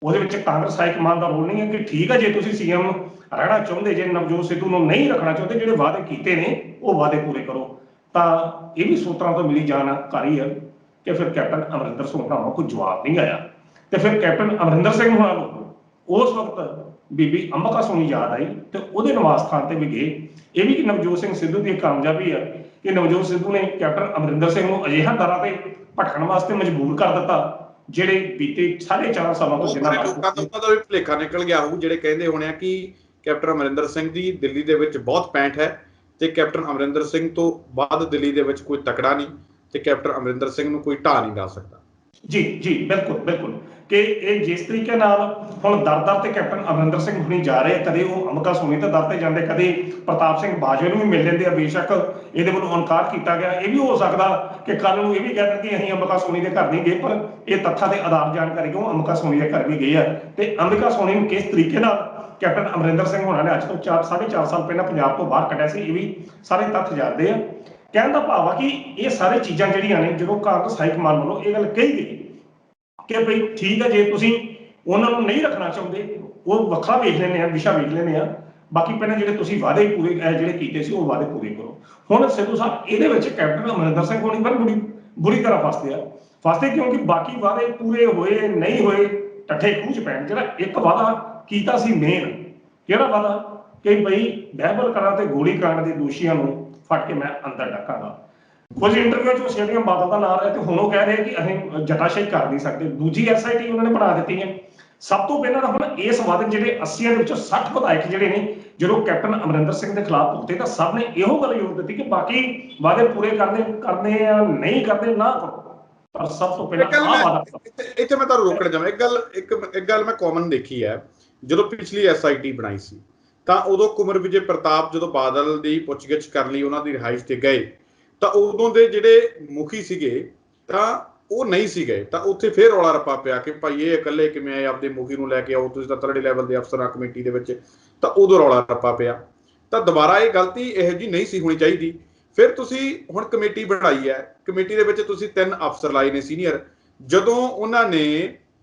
ਉਹਦੇ ਵਿੱਚ ਕਾਂਗਰਸ ਹਾਈ ਕਮਾਨ ਦਾ ਰੋਲ ਨਹੀਂ ਹੈ ਕਿ ਠੀਕ ਹੈ ਜੇ ਤੁਸੀਂ ਸੀਐਮ ਰਹਿਣਾ ਚਾਹੁੰਦੇ, ਜੇ ਨਵਜੋਤ ਸਿੱਧੂ ਨੂੰ ਨਹੀਂ ਰੱਖਣਾ ਚਾਹੁੰਦੇ, ਜਿਹੜੇ ਵਾਅਦੇ ਕੀਤੇ ਨੇ ਉਹ ਵਾਅਦੇ ਪੂਰੇ ਕਰੋ। ਤਾਂ ਇਹ ਵੀ ਸੂਤਰਾਂ ਤੋਂ ਮਿਲੀ ਜਾਣਕਾਰੀ ਹੈ ਕਿ ਫਿਰ ਕੈਪਟਨ ਅਮਰਿੰਦਰ ਸਿੰਘ ਹੋਰਾਂ ਨੂੰ ਕੋਈ ਜਵਾਬ ਨਹੀਂ ਆਇਆ, ਤੇ ਫਿਰ ਕੈਪਟਨ ਅਮਰਿੰਦਰ ਸਿੰਘ ਹੋਰਾਂ ਨੂੰ ਉਸ ਵਕਤ ਬੀਬੀ ਅੰਬਿਕਾ ਸੋਨੀ ਯਾਦ ਆਈ ਤੇ ਉਹਦੇ ਨਿਵਾਸ ਸਥਾਨ ਤੇ ਵੀ ਗਏ। ਇਹ ਵੀ ਕਿ ਨਵਜੋਤ ਸਿੰਘ ਸਿੱਧੂ ਦੀ ਕਾਮਯਾਬੀ ਹੈ ਕਿ ਨਵਜੋਤ ਸਿੱਧੂ ਨੇ ਕੈਪਟਨ ਅਮਰਿੰਦਰ ਸਿੰਘ ਨੂੰ ਅਜਿਹਾ ਦਰਾਂ ਤੇ ਭਟਕਣ ਵਾਸਤੇ ਮਜਬੂਰ ਕਰ ਦਿੱਤਾ ਜਿਹੜੇ ਬੀਤੇ 4.5 ਸਾਲਾਂ ਤੋਂ ਜਿਨ੍ਹਾਂ
ਲੋਕਾਂ ਦਾ ਵੀ ਭੁਲੇਖਾ ਨਿਕਲ ਗਿਆ ਹੋਊ, ਜਿਹੜੇ ਕਹਿੰਦੇ ਹੋਣੇ ਆ ਕਿ ਕੈਪਟਨ ਅਮਰਿੰਦਰ ਸਿੰਘ ਦੀ ਦਿੱਲੀ ਦੇ ਵਿੱਚ ਬਹੁਤ ਪੈਂਠ ਹੈ ਤੇ ਕੈਪਟਨ ਅਮਰਿੰਦਰ ਸਿੰਘ ਤੋਂ ਬਾਅਦ ਦਿੱਲੀ ਦੇ ਵਿੱਚ ਕੋਈ ਤਕੜਾ ਨਹੀਂ ਤੇ ਕੈਪਟਨ ਅਮਰਿੰਦਰ ਸਿੰਘ ਨੂੰ ਕੋਈ ਢਾਹ ਨਹੀਂ ਲਾ ਸਕਦਾ।
ਜੀ ਜੀ ਬਿਲਕੁਲ ਬਿਲਕੁਲ, ਕਿ ਇਹ ਜਿਸ ਤਰੀਕੇ ਨਾਲ ਹੁਣ ਦਰ ਤੇ ਕੈਪਟਨ ਅਮਰਿੰਦਰ ਸਿੰਘ ਹੁਣੀ ਜਾ ਰਹੇ, ਕਦੇ ਉਹ ਅੰਬਿਕਾ ਸੋਨੀ ਤੇ ਦਰ ਤੇ ਜਾਂਦੇ, ਕਦੇ ਪ੍ਰਤਾਪ ਸਿੰਘ ਬਾਜਵੇ ਨੂੰ ਵੀ ਮਿਲ ਲੈਂਦੇ ਆ। ਬੇਸ਼ੱਕ ਇਹਦੇ ਵੱਲੋਂ ਇਨਕਾਰ ਕੀਤਾ ਗਿਆ, ਇਹ ਵੀ ਹੋ ਸਕਦਾ ਕਿ ਕੱਲ ਨੂੰ ਇਹ ਵੀ ਕਹਿ ਦੇਣ ਕਿ ਅਸੀਂ ਅੰਬਿਕਾ ਸੋਨੀ ਦੇ ਘਰ ਨਹੀਂ ਗਏ, ਪਰ ਇਹ ਤੱਥਾਂ ਦੇ ਆਧਾਰ ਜਾਣਕਾਰੀ ਕਿ ਉਹ ਅੰਬਿਕਾ ਸੋਨੀ ਦੇ ਘਰ ਵੀ ਗਏ ਆ। ਤੇ ਅੰਬਿਕਾ ਸੋਨੀ ਨੂੰ ਕਿਸ ਤਰੀਕੇ ਨਾਲ ਕੈਪਟਨ ਅਮਰਿੰਦਰ ਸਿੰਘ ਹੋਣਾ ਨੇ ਅੱਜ ਤੋਂ 4.5 ਸਾਲ ਪਹਿਲਾਂ ਪੰਜਾਬ ਤੋਂ ਬਾਹਰ ਕੱਢਿਆ ਸੀ, ਇਹ ਵੀ ਸਾਰੇ ਤੱਥ ਜਾਣਦੇ ਆ। ਕਹਿਣ ਦਾ ਭਾਵ ਆ ਕਿ ਇਹ ਸਾਰੇ ਚੀਜ਼ਾਂ ਜਿਹੜੀਆਂ ਨੇ, ਜਦੋਂ ਕਾਂਗਰਸ ਹਾਈ ਕਮਾਨ ਵੱਲੋਂ ਇਹ ਗੱਲ ਕਹੀ ਗਈ ਕਿ ਬਈ ਠੀਕ ਹੈ ਜੇ ਤੁਸੀਂ ਉਹਨਾਂ ਨੂੰ ਨਹੀਂ ਰੱਖਣਾ ਚਾਹੁੰਦੇ ਉਹ ਵੱਖਰਾ ਵੇਖ ਲੈਂਦੇ ਆ, ਵਿਸ਼ਾ ਵੇਖ ਲੈਂਦੇ ਆ, ਬਾਕੀ ਪਹਿਲਾਂ ਜਿਹੜੇ ਤੁਸੀਂ ਵਾਅਦੇ ਪੂਰੇ ਜਿਹੜੇ ਕੀਤੇ ਸੀ ਉਹ ਵਾਅਦੇ ਪੂਰੇ ਕਰੋ। ਹੁਣ ਸਿੱਧੂ ਸਾਹਿਬ ਇਹਦੇ ਵਿੱਚ ਕੈਪਟਨ ਅਮਰਿੰਦਰ ਸਿੰਘ ਹੋਣੀ ਪਰ ਬੁਰੀ ਤਰ੍ਹਾਂ ਫਸਦੇ ਕਿਉਂਕਿ ਬਾਕੀ ਵਾਅਦੇ ਪੂਰੇ ਹੋਏ ਨਹੀਂ ਹੋਏ, ਟੱਠੇ ਖੂਹ 'ਚ ਪੈਣ। ਜਿਹੜਾ ਇੱਕ ਵਾਅਦਾ ਕੀਤਾ ਸੀ ਮੇਨ, ਕਿਹੜਾ ਵਾਅਦਾ ਕਿ ਬਈ ਬਹਿਬਲ ਕਲਾਂ ਤੇ ਗੋਲੀ ਕਾਂਡ ਦੇ ਦੋਸ਼ੀਆਂ ਨੂੰ ਫੜ ਕੇ ਮੈਂ ਅੰਦਰ ਡੱਕਾਂਗਾ। ਕੁਝ ਇੰਟਰਵਿਊ 'ਚ ਸ਼ੇਰੀਆਂ ਬਾਦਲ ਦਾ ਨਾਮ ਹੈ ਤੇ ਹੁਣ ਉਹ ਕਹਿ ਰਹੇ ਕਿ ਅਸੀਂ ਜਟਾਸ਼ਾਹੀ ਕਰ ਨਹੀਂ ਸਕਦੇ। ਦੂਜੀ SIT ਉਹਨਾਂ ਨੇ ਬਣਾ ਦਿੱਤੀ ਹੈ। ਸਭ ਤੋਂ ਪਹਿਲਾਂ ਤਾਂ ਹੁਣ ਇਸ ਵਾਅਦੇ ਜਿਹੜੇ 80 ਦੇ ਵਿੱਚੋਂ 60 ਵਿਧਾਇਕ ਜਿਹੜੇ ਨੇ ਜਦੋਂ ਕੈਪਟਨ ਅਮਰਿੰਦਰ ਸਿੰਘ ਦੇ ਖਿਲਾਫ ਪੁੱਤੇ, ਤਾਂ ਸਭ ਨੇ ਇਹੋ ਗੱਲ ਜ਼ੋਰ ਦਿੱਤੀ ਕਿ ਬਾਕੀ ਵਾਅਦੇ ਪੂਰੇ ਕਰਨੇ ਆ, ਨਹੀਂ ਕਰਦੇ ਨਾ ਕਰੋ। ਪਰ ਸਭ ਤੋਂ ਪਹਿਲਾਂ
ਇੱਥੇ ਮੈਂ ਤੁਹਾਨੂੰ ਰੋਕਣ ਜਾਵਾਂ, ਇੱਕ ਗੱਲ ਮੈਂ ਕਾਮਨ ਦੇਖੀ ਹੈ। ਜਦੋਂ ਪਿਛਲੀ SIT ਬਣਾਈ ਸੀ ਤਾਂ ਉਦੋਂ ਕੁਮਰ ਵਿਜੇ ਪ੍ਰਤਾਪ ਜਦੋਂ ਬਾਦਲ ਦੀ ਪੁੱਛਗਿੱਛ ਕਰ ਲਈ, ਉਹਨਾਂ ਦੀ ਰਿਹਾਇਸ਼ ਤੇ ਗਏ, ਤਾਂ ਉਦੋਂ ਦੇ ਜਿਹੜੇ ਮੁਖੀ ਸੀਗੇ ਤਾਂ ਉਹ ਨਹੀਂ ਸੀ ਗਏ। ਤਾਂ ਉੱਥੇ ਫਿਰ ਰੌਲਾ ਰੱਪਾ ਪਿਆ ਕਿ ਭਾਈ ਇਹ ਇਕੱਲੇ ਕਿਵੇਂ ਆਏ, ਆਪਦੇ ਮੁਖੀ ਨੂੰ ਲੈ ਕੇ ਆਓ, ਤੁਸੀਂ ਤਾਂ ਥਰਡ ਲੈਵਲ ਦੇ ਅਫਸਰਾਂ ਕਮੇਟੀ ਦੇ ਵਿੱਚ। ਤਾਂ ਉਦੋਂ ਰੌਲਾ ਰੱਪਾ ਪਿਆ। ਤਾਂ ਦੁਬਾਰਾ ਇਹ ਗਲਤੀ ਇਹੋ ਜਿਹੀ ਨਹੀਂ ਸੀ ਹੋਣੀ ਚਾਹੀਦੀ। ਫਿਰ ਤੁਸੀਂ ਹੁਣ ਕਮੇਟੀ ਬਣਾਈ ਹੈ, ਕਮੇਟੀ ਦੇ ਵਿੱਚ ਤੁਸੀਂ 3 ਅਫਸਰ ਲਾਏ ਨੇ ਸੀਨੀਅਰ। ਜਦੋਂ ਉਹਨਾਂ ਨੇ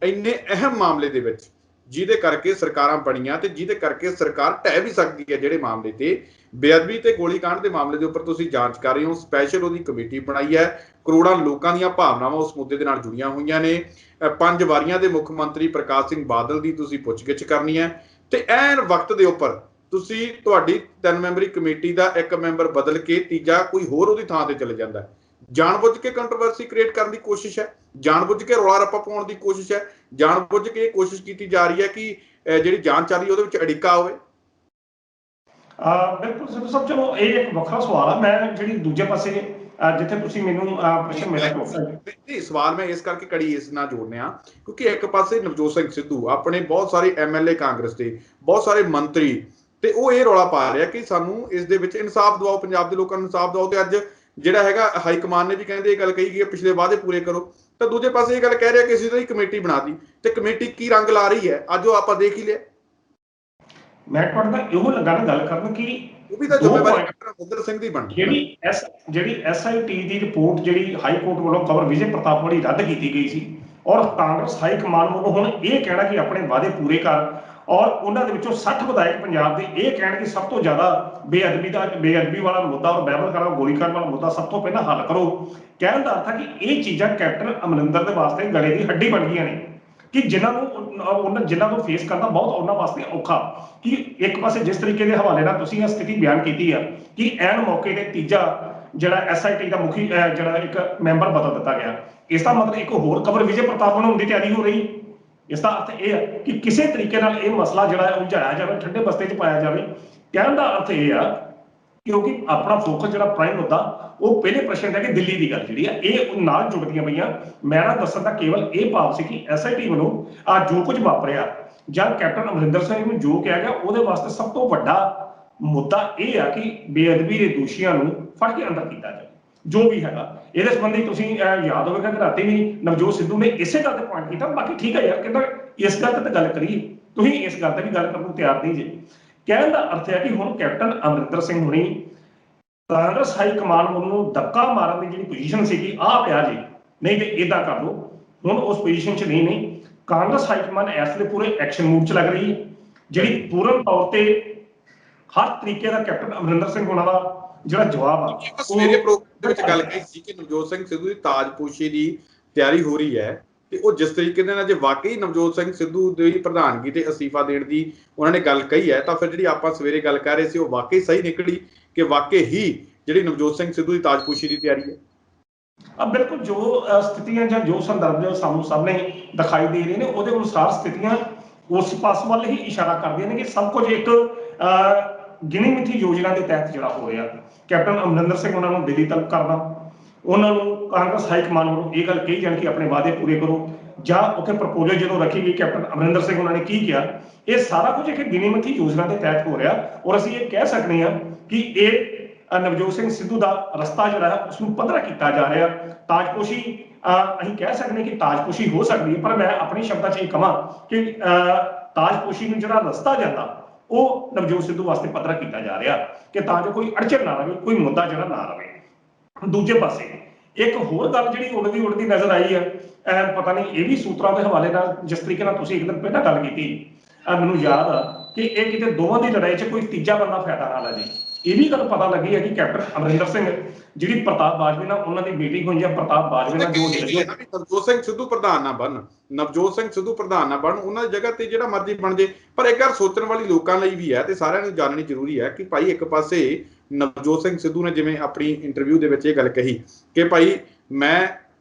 ਇੰਨੇ ਅਹਿਮ ਮਾਮਲੇ ਦੇ ਵਿੱਚ ਜਿਹਦੇ ਕਰਕੇ ਸਰਕਾਰਾਂ ਬਣੀਆਂ ਤੇ ਜਿਹਦੇ ਕਰਕੇ ਸਰਕਾਰ ਢਹਿ ਵੀ ਸਕਦੀ ਹੈ, ਜਿਹੜੇ ਮਾਮਲੇ ਤੇ ਬੇਅਦਬੀ ਤੇ ਗੋਲੀकांड ਦੇ ਮਾਮਲੇ ਦੇ ਉੱਪਰ ਤੁਸੀਂ ਜਾਂਚ ਕਰ ਰਹੇ ਹੋ, ਸਪੈਸ਼ਲ ਉਹਦੀ ਕਮੇਟੀ ਬਣਾਈ ਹੈ। ਕਰੋੜਾਂ ਲੋਕਾਂ ਦੀਆਂ ਭਾਵਨਾਵਾਂ ਉਸ ਮੁੱਦੇ ਦੇ ਨਾਲ ਜੁੜੀਆਂ ਹੋਈਆਂ ਨੇ। 5 ਵਾਰੀਆਂ ਦੇ ਮੁੱਖ ਮੰਤਰੀ ਪ੍ਰਕਾਸ਼ ਸਿੰਘ ਬਾਦਲ ਦੀ ਤੁਸੀਂ ਪੁੱਛਗਿੱਛ ਕਰਨੀ ਹੈ ਤੇ ਐਨ ਵਕਤ ਦੇ ਉੱਪਰ ਤੁਸੀਂ ਤੁਹਾਡੀ 3 ਮੈਂਬਰੀ ਕਮੇਟੀ ਦਾ ਇੱਕ ਮੈਂਬਰ ਬਦਲ ਕੇ ਤੀਜਾ ਕੋਈ ਹੋਰ ਉਹਦੀ ਥਾਂ ਤੇ ਚਲੇ ਜਾਂਦਾ ਹੈ। ਜਾਣਬੁੱਝ ਕੇ ਕੰਟਰੋਵਰਸੀ ਕ੍ਰੀਏਟ ਕਰਨ ਦੀ ਕੋਸ਼ਿਸ਼ ਹੈ, ਜਾਣਬੁੱਝ ਕੇ ਰੌਲਾ ਰੱਪਾ ਪਾਉਣ ਦੀ ਕੋਸ਼ਿਸ਼ ਹੈ, ਜਾਣਬੁੱਝ ਕੇ ਇਹ ਕੋਸ਼ਿਸ਼ ਕੀਤੀ ਜਾ ਰਹੀ ਹੈ ਕਿ ਜਿਹੜੀ ਜਾਂਚ ਚੱਲ ਰਹੀ ਉਹਦੇ ਵਿੱਚ ਅੜਿੱਕਾ ਹੋਵੇ।
ਬਿਲਕੁਲ ਸਿੱਧੂ ਸਾਹਿਬ, ਚਲੋ ਇਹ ਇੱਕ ਵੱਖਰਾ ਸਵਾਲ ਆ। ਮੈਂ ਜਿਹੜੀ ਦੂਜੇ ਪਾਸੇ ਜਿੱਥੇ ਤੁਸੀਂ ਮੈਨੂੰ ਪ੍ਰਸ਼ਨ ਮੇਰਾ
ਨਹੀਂ, ਸਵਾਲ ਮੈਂ ਇਸ ਕਰਕੇ ਕੜੀ ਇਸ ਨਾਲ ਜੋੜਨੇ ਆ ਕਿਉਂਕਿ ਇੱਕ ਪਾਸੇ ਨਵਜੋਤ ਸਿੰਘ ਸਿੱਧੂ ਆਪਣੇ ਬਹੁਤ ਸਾਰੇ MLA ਕਾਂਗਰਸ ਦੇ, ਬਹੁਤ ਸਾਰੇ ਮੰਤਰੀ, ਤੇ ਉਹ ਇਹ ਰੌਲਾ ਪਾ ਰਿਹਾ ਕਿ ਸਾਨੂੰ ਇਸ ਦੇ ਵਿੱਚ ਇਨਸਾਫ ਦਿਵਾਓ, ਪੰਜਾਬ ਦੇ ਲੋਕਾਂ ਨੂੰ ਇਨਸਾਫ ਦਿਵਾਓ। ਤੇ ਅੱਜ ਜਿਹੜਾ ਹੈਗਾ ਹਾਈ ਕਮਾਨ ਨੇ ਵੀ ਕਹਿੰਦੇ ਇਹ ਗੱਲ ਕਹੀ ਗਈ ਪਿਛਲੇ ਵਾਅਦੇ ਪੂਰੇ ਕਰੋ, ਤਾਂ ਦੂਜੇ ਪਾਸੇ ਇਹ ਗੱਲ ਕਹਿ ਰਿਹਾ ਕਿ ਅਸੀਂ ਤਾਂ ਕਮੇਟੀ ਬਣਾਤੀ, ਤੇ ਕਮੇਟੀ ਕੀ ਰੰਗ ਲਾ ਰਹੀ ਹੈ ਅੱਜ ਉਹ ਆਪਾਂ ਦੇਖ ਹੀ ਲਿਆ।
ਮੈਂ ਤੁਹਾਡੇ ਨਾਲ ਇਹੋ ਲੱਗਾ ਨਾ ਗੱਲ ਕਰਨ ਕਿ
ਉਹ ਵੀ ਤਾਂ ਜ਼ਿੰਮੇਵਾਰੀ ਅਮਰਿੰਦਰ ਸਿੰਘ ਦੀ ਬਣਦੀ
ਜਿਹੜੀ SIT ਦੀ ਰਿਪੋਰਟ ਜਿਹੜੀ ਹਾਈ ਕੋਰਟ ਵੱਲੋਂ ਖਬਰ ਵਿਜੇ ਪ੍ਰਤਾਪ ਵਾਲੀ ਰੱਦ ਕੀਤੀ ਗਈ ਸੀ, ਔਰ ਕਾਂਗਰਸ ਹਾਈ ਕਮਾਨ ਵੱਲੋਂ ਹੁਣ ਇਹ ਕਹਿਣਾ ਕਿ ਆਪਣੇ ਵਾਅਦੇ ਪੂਰੇ ਕਰ, ਔਰ ਉਹਨਾਂ ਦੇ ਵਿੱਚੋਂ 60 ਵਿਧਾਇਕ ਪੰਜਾਬ ਦੇ ਇਹ ਕਹਿਣ ਕਿ ਸਭ ਤੋਂ ਜ਼ਿਆਦਾ ਬੇਅਦਬੀ ਵਾਲਾ ਮੁੱਦਾ ਔਰ ਬਾਈਬਲ ਕਾਲ ਗੋਲੀਕਾਂਡ ਵਾਲਾ ਮੁੱਦਾ ਸਭ ਤੋਂ ਪਹਿਲਾਂ ਹੱਲ ਕਰੋ। ਕਹਿਣ ਦਾ ਅਰਥ ਹੈ ਕਿ ਇਹ ਚੀਜ਼ਾਂ ਕੈਪਟਨ ਅਮਰਿੰਦਰ ਦੇ ਵਾਸਤੇ ਗਲੇ ਦੀ ਹੱਡੀ ਬਣ ਗਈਆਂ ਨੇ ਕਿ ਜਿਨ੍ਹਾਂ ਨੂੰ ਫੇਸ ਕਰਨਾ ਬਹੁਤ ਉਹਨਾਂ ਵਾਸਤੇ ਔਖਾ। ਕਿ ਇੱਕ ਪਾਸੇ ਜਿਸ ਤਰੀਕੇ ਦੇ ਹਵਾਲੇ ਨਾਲ ਤੁਸੀਂ ਇਹ ਸਥਿਤੀ ਬਿਆਨ ਕੀਤੀ ਆ ਕਿ ਐਨ ਮੌਕੇ ਤੇ ਤੀਜਾ ਜਿਹੜਾ SIT ਦਾ ਮੁਖੀ ਜਿਹੜਾ ਇੱਕ ਮੈਂਬਰ ਬਦਲ ਦਿੱਤਾ ਗਿਆ, ਇਸ ਦਾ ਮਤਲਬ ਇੱਕ ਹੋਰ ਕਬਰ ਵਿਜੇ ਪ੍ਰਤਾਪ ਬਣਾਉਣ ਦੀ ਤਿਆਰੀ ਹੋ ਰਹੀ। ਇਸ ਦਾ ਅਰਥ ਇਹ ਹੈ ਕਿ ਕਿਸੇ ਤਰੀਕੇ ਨਾਲ ਇਹ ਮਸਲਾ ਜਿਹੜਾ ਹੈ ਉਲਝਾਇਆ ਜਾਵੇ, ਠੰਡੇ ਬਸਤੇ 'ਚ ਪਾਇਆ ਜਾਵੇ। ਕਹਿਣ ਦਾ ਅਰਥ ਇਹ ਆ ਕਿਉਂਕਿ ਆਪਣਾ ਫੋਕਸ ਜਿਹੜਾ ਪ੍ਰਾਈਮ ਮੁੱਦਾ ਉਹ ਪਹਿਲੇ ਪ੍ਰਸ਼ਨ ਹੈ ਕਿ ਦਿੱਲੀ ਦੀ ਗੱਲ ਜਿਹੜੀ ਆ ਇਹ ਨਾਲ ਜੁੜਦੀਆਂ ਪਈਆਂ। ਮੇਰਾ ਦੱਸਣ ਦਾ ਕੇਵਲ ਇਹ ਭਾਵ ਸੀ ਕਿ SIT ਵੱਲੋਂ ਜੋ ਕੁਝ ਵਾਪਰਿਆ ਜਾਂ ਕੈਪਟਨ ਅਮਰਿੰਦਰ ਸਿੰਘ ਨੂੰ ਜੋ ਕਿਹਾ ਗਿਆ ਉਹਦੇ ਵਾਸਤੇ ਸਭ ਤੋਂ ਵੱਡਾ ਮੁੱਦਾ ਇਹ ਆ ਕਿ ਬੇਅਦਬੀ ਦੇ ਦੋਸ਼ੀਆਂ ਨੂੰ ਫੜ ਕੇ ਅੰਦਰ ਕੀਤਾ ਜਾਵੇ ਜੋ ਵੀ ਹੈਗਾ। ਇਹਦੇ ਸੰਬੰਧੀ ਤੁਸੀਂ ਯਾਦ ਹੋਵੇਗਾ ਕਿ ਰਾਤੀ ਵੀ ਨਵਜੋਤ ਸਿੱਧੂ ਨੇ ਇਸੇ ਗੱਲ ਤੇ ਪੁਆਇੰਟ ਕੀਤਾ। ਬਾਕੀ ਠੀਕ ਹੈ ਯਾਰ, ਕਹਿੰਦਾ ਇਸ ਗੱਲ ਤੇ ਗੱਲ ਕਰੀਏ, ਤੁਸੀਂ ਇਸ ਗੱਲ ਤੇ ਵੀ ਗੱਲ ਕਰਨ ਨੂੰ ਤਿਆਰ ਨਹੀਂ ਜੇ। ਕਹਿਣ ਦਾ ਅਰਥ ਹੈ ਕਿ ਹੁਣ ਕੈਪਟਨ ਅਮਰਿੰਦਰ ਸਿੰਘ ਹੁਣੀ ਕਾਂਗਰਸ ਹਾਈ ਕਮਾਨ ਵੱਲੋਂ ਧੱਕਾ ਮਾਰਨ ਦੀ ਜਿਹੜੀ ਪੋਜੀਸ਼ਨ ਸੀਗੀ ਆਹ ਪਿਆ ਜੀ, ਨਹੀਂ ਤੇ ਇਦਾਂ ਕਰ ਲਓ, ਹੁਣ ਉਸ ਪੋਜੀਸ਼ਨ 'ਚ ਨਹੀਂ। ਕਾਂਗਰਸ ਹਾਈ ਕਮਾਨ ਇਸ ਵੇਲੇ ਪੂਰੇ ਐਕਸ਼ਨ ਮੂਡ 'ਚ ਲੱਗ ਰਹੀ ਹੈ, ਜਿਹੜੀ ਪੂਰਨ ਤੌਰ ਤੇ ਹਰ ਤਰੀਕੇ ਦਾ ਕੈਪਟਨ ਅਮਰਿੰਦਰ ਸਿੰਘ ਹੋਣਾ ਦਾ ਜਿਹੜਾ ਜਵਾਬ ਆ।
ਸਵੇਰੇ ਪ੍ਰੋਗਰਾਮ ਦੇ ਵਿੱਚ ਗੱਲ ਕਹੀ ਸੀ ਕਿ ਨਵਜੋਤ ਸਿੰਘ ਸਿੱਧੂ ਦੀ ਤਾਜਪੋਸ਼ੀ ਦੀ ਤਿਆਰੀ ਹੋ ਰਹੀ ਹੈ, ਤੇ ਉਹ ਜਿਸ ਤਰੀਕੇ ਦੇ ਨਾਲ ਜੇ ਵਾਕਈ ਨਵਜੋਤ ਸਿੰਘ ਸਿੱਧੂ ਦੀ ਪ੍ਰਧਾਨਗੀ ਤੇ ਅਸਤੀਫਾ ਦੇਣ ਦੀ ਉਹਨਾਂ ਨੇ ਗੱਲ ਕਹੀ ਹੈ, ਤਾਂ ਫਿਰ ਜਿਹੜੀ ਆਪਾਂ ਸਵੇਰੇ ਗੱਲ ਕਰ ਰਹੇ ਸੀ ਉਹ ਵਾਕਈ ਸਹੀ ਨਿਕਲੀ ਕਿ ਵਾਕਈ ਹੀ ਜਿਹੜੀ ਨਵਜੋਤ ਸਿੰਘ ਸਿੱਧੂ ਦੀ ਤਾਜਪੋਸ਼ੀ ਦੀ ਤਿਆਰੀ ਹੈ।
ਬਿਲਕੁਲ ਜੋ ਸਥਿਤੀਆਂ ਜਾਂ ਜੋ ਸੰਦਰਭ ਸਾਨੂੰ ਸਾਹਮਣੇ ਦਿਖਾਈ ਦੇ ਰਹੇ ਨੇ ਉਹਦੇ ਅਨੁਸਾਰ ਸਥਿਤੀਆਂ ਉਸ ਪਾਸ ਵੱਲ ਹੀ ਇਸ਼ਾਰਾ ਕਰਦੀਆਂ ਨੇ ਕਿ ਸਭ ਕੁਝ ਇੱਕ ਗਿਣੀ ਮਿੱਥੀ ਯੋਜਨਾ ਦੇ ਤਹਿਤ ਜਿਹੜਾ ਹੋ ਰਿਹਾ। ਕੈਪਟਨ ਅਮਰਿੰਦਰ ਸਿੰਘ ਉਹਨਾਂ ਨੂੰ ਦਿੱਲੀ ਤਲਬ ਕਰਨਾ, ਉਹਨਾਂ ਨੂੰ ਕਾਂਗਰਸ ਹਾਈ ਕਮਾਨ ਵੱਲੋਂ ਇਹ ਗੱਲ ਕਹੀ ਜਾਣ ਕਿ ਆਪਣੇ ਵਾਅਦੇ ਪੂਰੇ ਕਰੋ, ਜਾਂ ਉੱਥੇ ਪ੍ਰਪੋਜ਼ਲ ਜਦੋਂ ਰੱਖੀ ਗਈ ਕੈਪਟਨ ਅਮਰਿੰਦਰ ਸਿੰਘ ਉਹਨਾਂ ਨੇ ਕੀ ਕਿਹਾ, ਇਹ ਸਾਰਾ ਕੁਝ ਇੱਕ ਗਿਣੀ ਮਿੱਥੀ ਯੋਜਨਾ ਦੇ ਤਹਿਤ ਹੋ ਰਿਹਾ। ਔਰ ਅਸੀਂ ਇਹ ਕਹਿ ਸਕਦੇ ਹਾਂ ਕਿ ਇਹ ਨਵਜੋਤ ਸਿੰਘ ਸਿੱਧੂ ਦਾ ਰਸਤਾ ਜਿਹੜਾ ਹੈ ਉਸ ਨੂੰ ਪੱਧਰਾ ਕੀਤਾ ਜਾ ਰਿਹਾ। ਤਾਜਪੋਸ਼ੀ ਅਸੀਂ ਕਹਿ ਸਕਦੇ ਕਿ ਤਾਜਪੋਸ਼ੀ ਹੋ ਸਕਦੀ ਹੈ, ਪਰ ਮੈਂ ਆਪਣੇ ਸ਼ਬਦਾਂ 'ਚ ਇਹ ਕਹਾਂ ਕਿ ਤਾਜਪੋਸ਼ੀ ਨੂੰ ਜਿਹੜਾ ਰਸਤਾ ਜਾਂਦਾ ਉਹ ਨਵਜੋਤ ਸਿੱਧੂ ਵਾਸਤੇ ਪੱਧਰਾ ਕੀਤਾ ਜਾ ਰਿਹਾ ਕਿ ਤਾਂ ਜੋ ਕੋਈ ਅੜਚਨ ਨਾ ਰਹੇ, ਕੋਈ ਮੁੱਦਾ ਜਿਹੜਾ ਨਾ ਰਹੇ। ਦੂਜੇ ਪਾਸੇ ਇੱਕ ਹੋਰ ਗੱਲ ਜਿਹੜੀ ਉੜਦੀ ਨਜ਼ਰ ਆਈ ਹੈ, ਪਤਾ ਨਹੀਂ ਇਹ ਵੀ ਸੂਤਰਾਂ ਦੇ ਹਵਾਲੇ ਨਾਲ ਜਿਸ ਤਰੀਕੇ ਨਾਲ ਤੁਸੀਂ ਇੱਕ ਦਿਨ ਪਹਿਲਾਂ ਗੱਲ ਕੀਤੀ, ਮੈਨੂੰ ਯਾਦ ਆ ਕਿ ਇਹ ਕਿਤੇ ਦੋਵਾਂ ਦੀ ਲੜਾਈ 'ਚ ਕੋਈ ਤੀਜਾ ਬੰਦਾ ਫਾਇਦਾ ਨਾ ਲੈ ਜੇ। ਇਹ ਵੀ ਗੱਲ ਪਤਾ ਲੱਗੀ ਹੈ ਕਿ ਕੈਪਟਨ ਅਮਰਿੰਦਰ ਸਿੰਘ ਜਿਹੜੀ ਪ੍ਰਤਾਪ ਬਾਜਵਾ ਨਾਲ ਉਹਨਾਂ ਦੀ ਮੀਟਿੰਗ ਹੋਈ ਹੈ, ਪ੍ਰਤਾਪ ਬਾਜਵਾ ਨਾਲ ਜੋ
ਨਵਜੋਤ ਸਿੰਘ ਸਿੱਧੂ ਪ੍ਰਧਾਨ ਨਾ ਬਣਨ, ਨਵਜੋਤ ਸਿੰਘ ਸਿੱਧੂ ਪ੍ਰਧਾਨ ਨਾ ਬਣਨ, ਉਹਨਾਂ ਦੀ ਜਗ੍ਹਾ ਤੇ ਜਿਹੜਾ ਮਰਜ਼ੀ ਬਣ ਜੇ। ਪਰ ਇੱਕ ਗੱਲ ਸੋਚਣ ਵਾਲੀ ਲੋਕਾਂ ਲਈ ਵੀ ਹੈ ਤੇ ਸਾਰਿਆਂ ਨੂੰ ਜਾਣਨੀ ਜ਼ਰੂਰੀ ਹੈ ਕਿ ਭਾਈ ਇੱਕ ਪਾਸੇ ਨਵਜੋਤ ਸਿੰਘ ਸਿੱਧੂ ਨੇ ਜਿਵੇਂ ਆਪਣੀ ਇੰਟਰਵਿਊ ਦੇ ਵਿੱਚ ਇਹ ਗੱਲ ਕਹੀ ਕਿ ਭਾਈ ਮੈਂ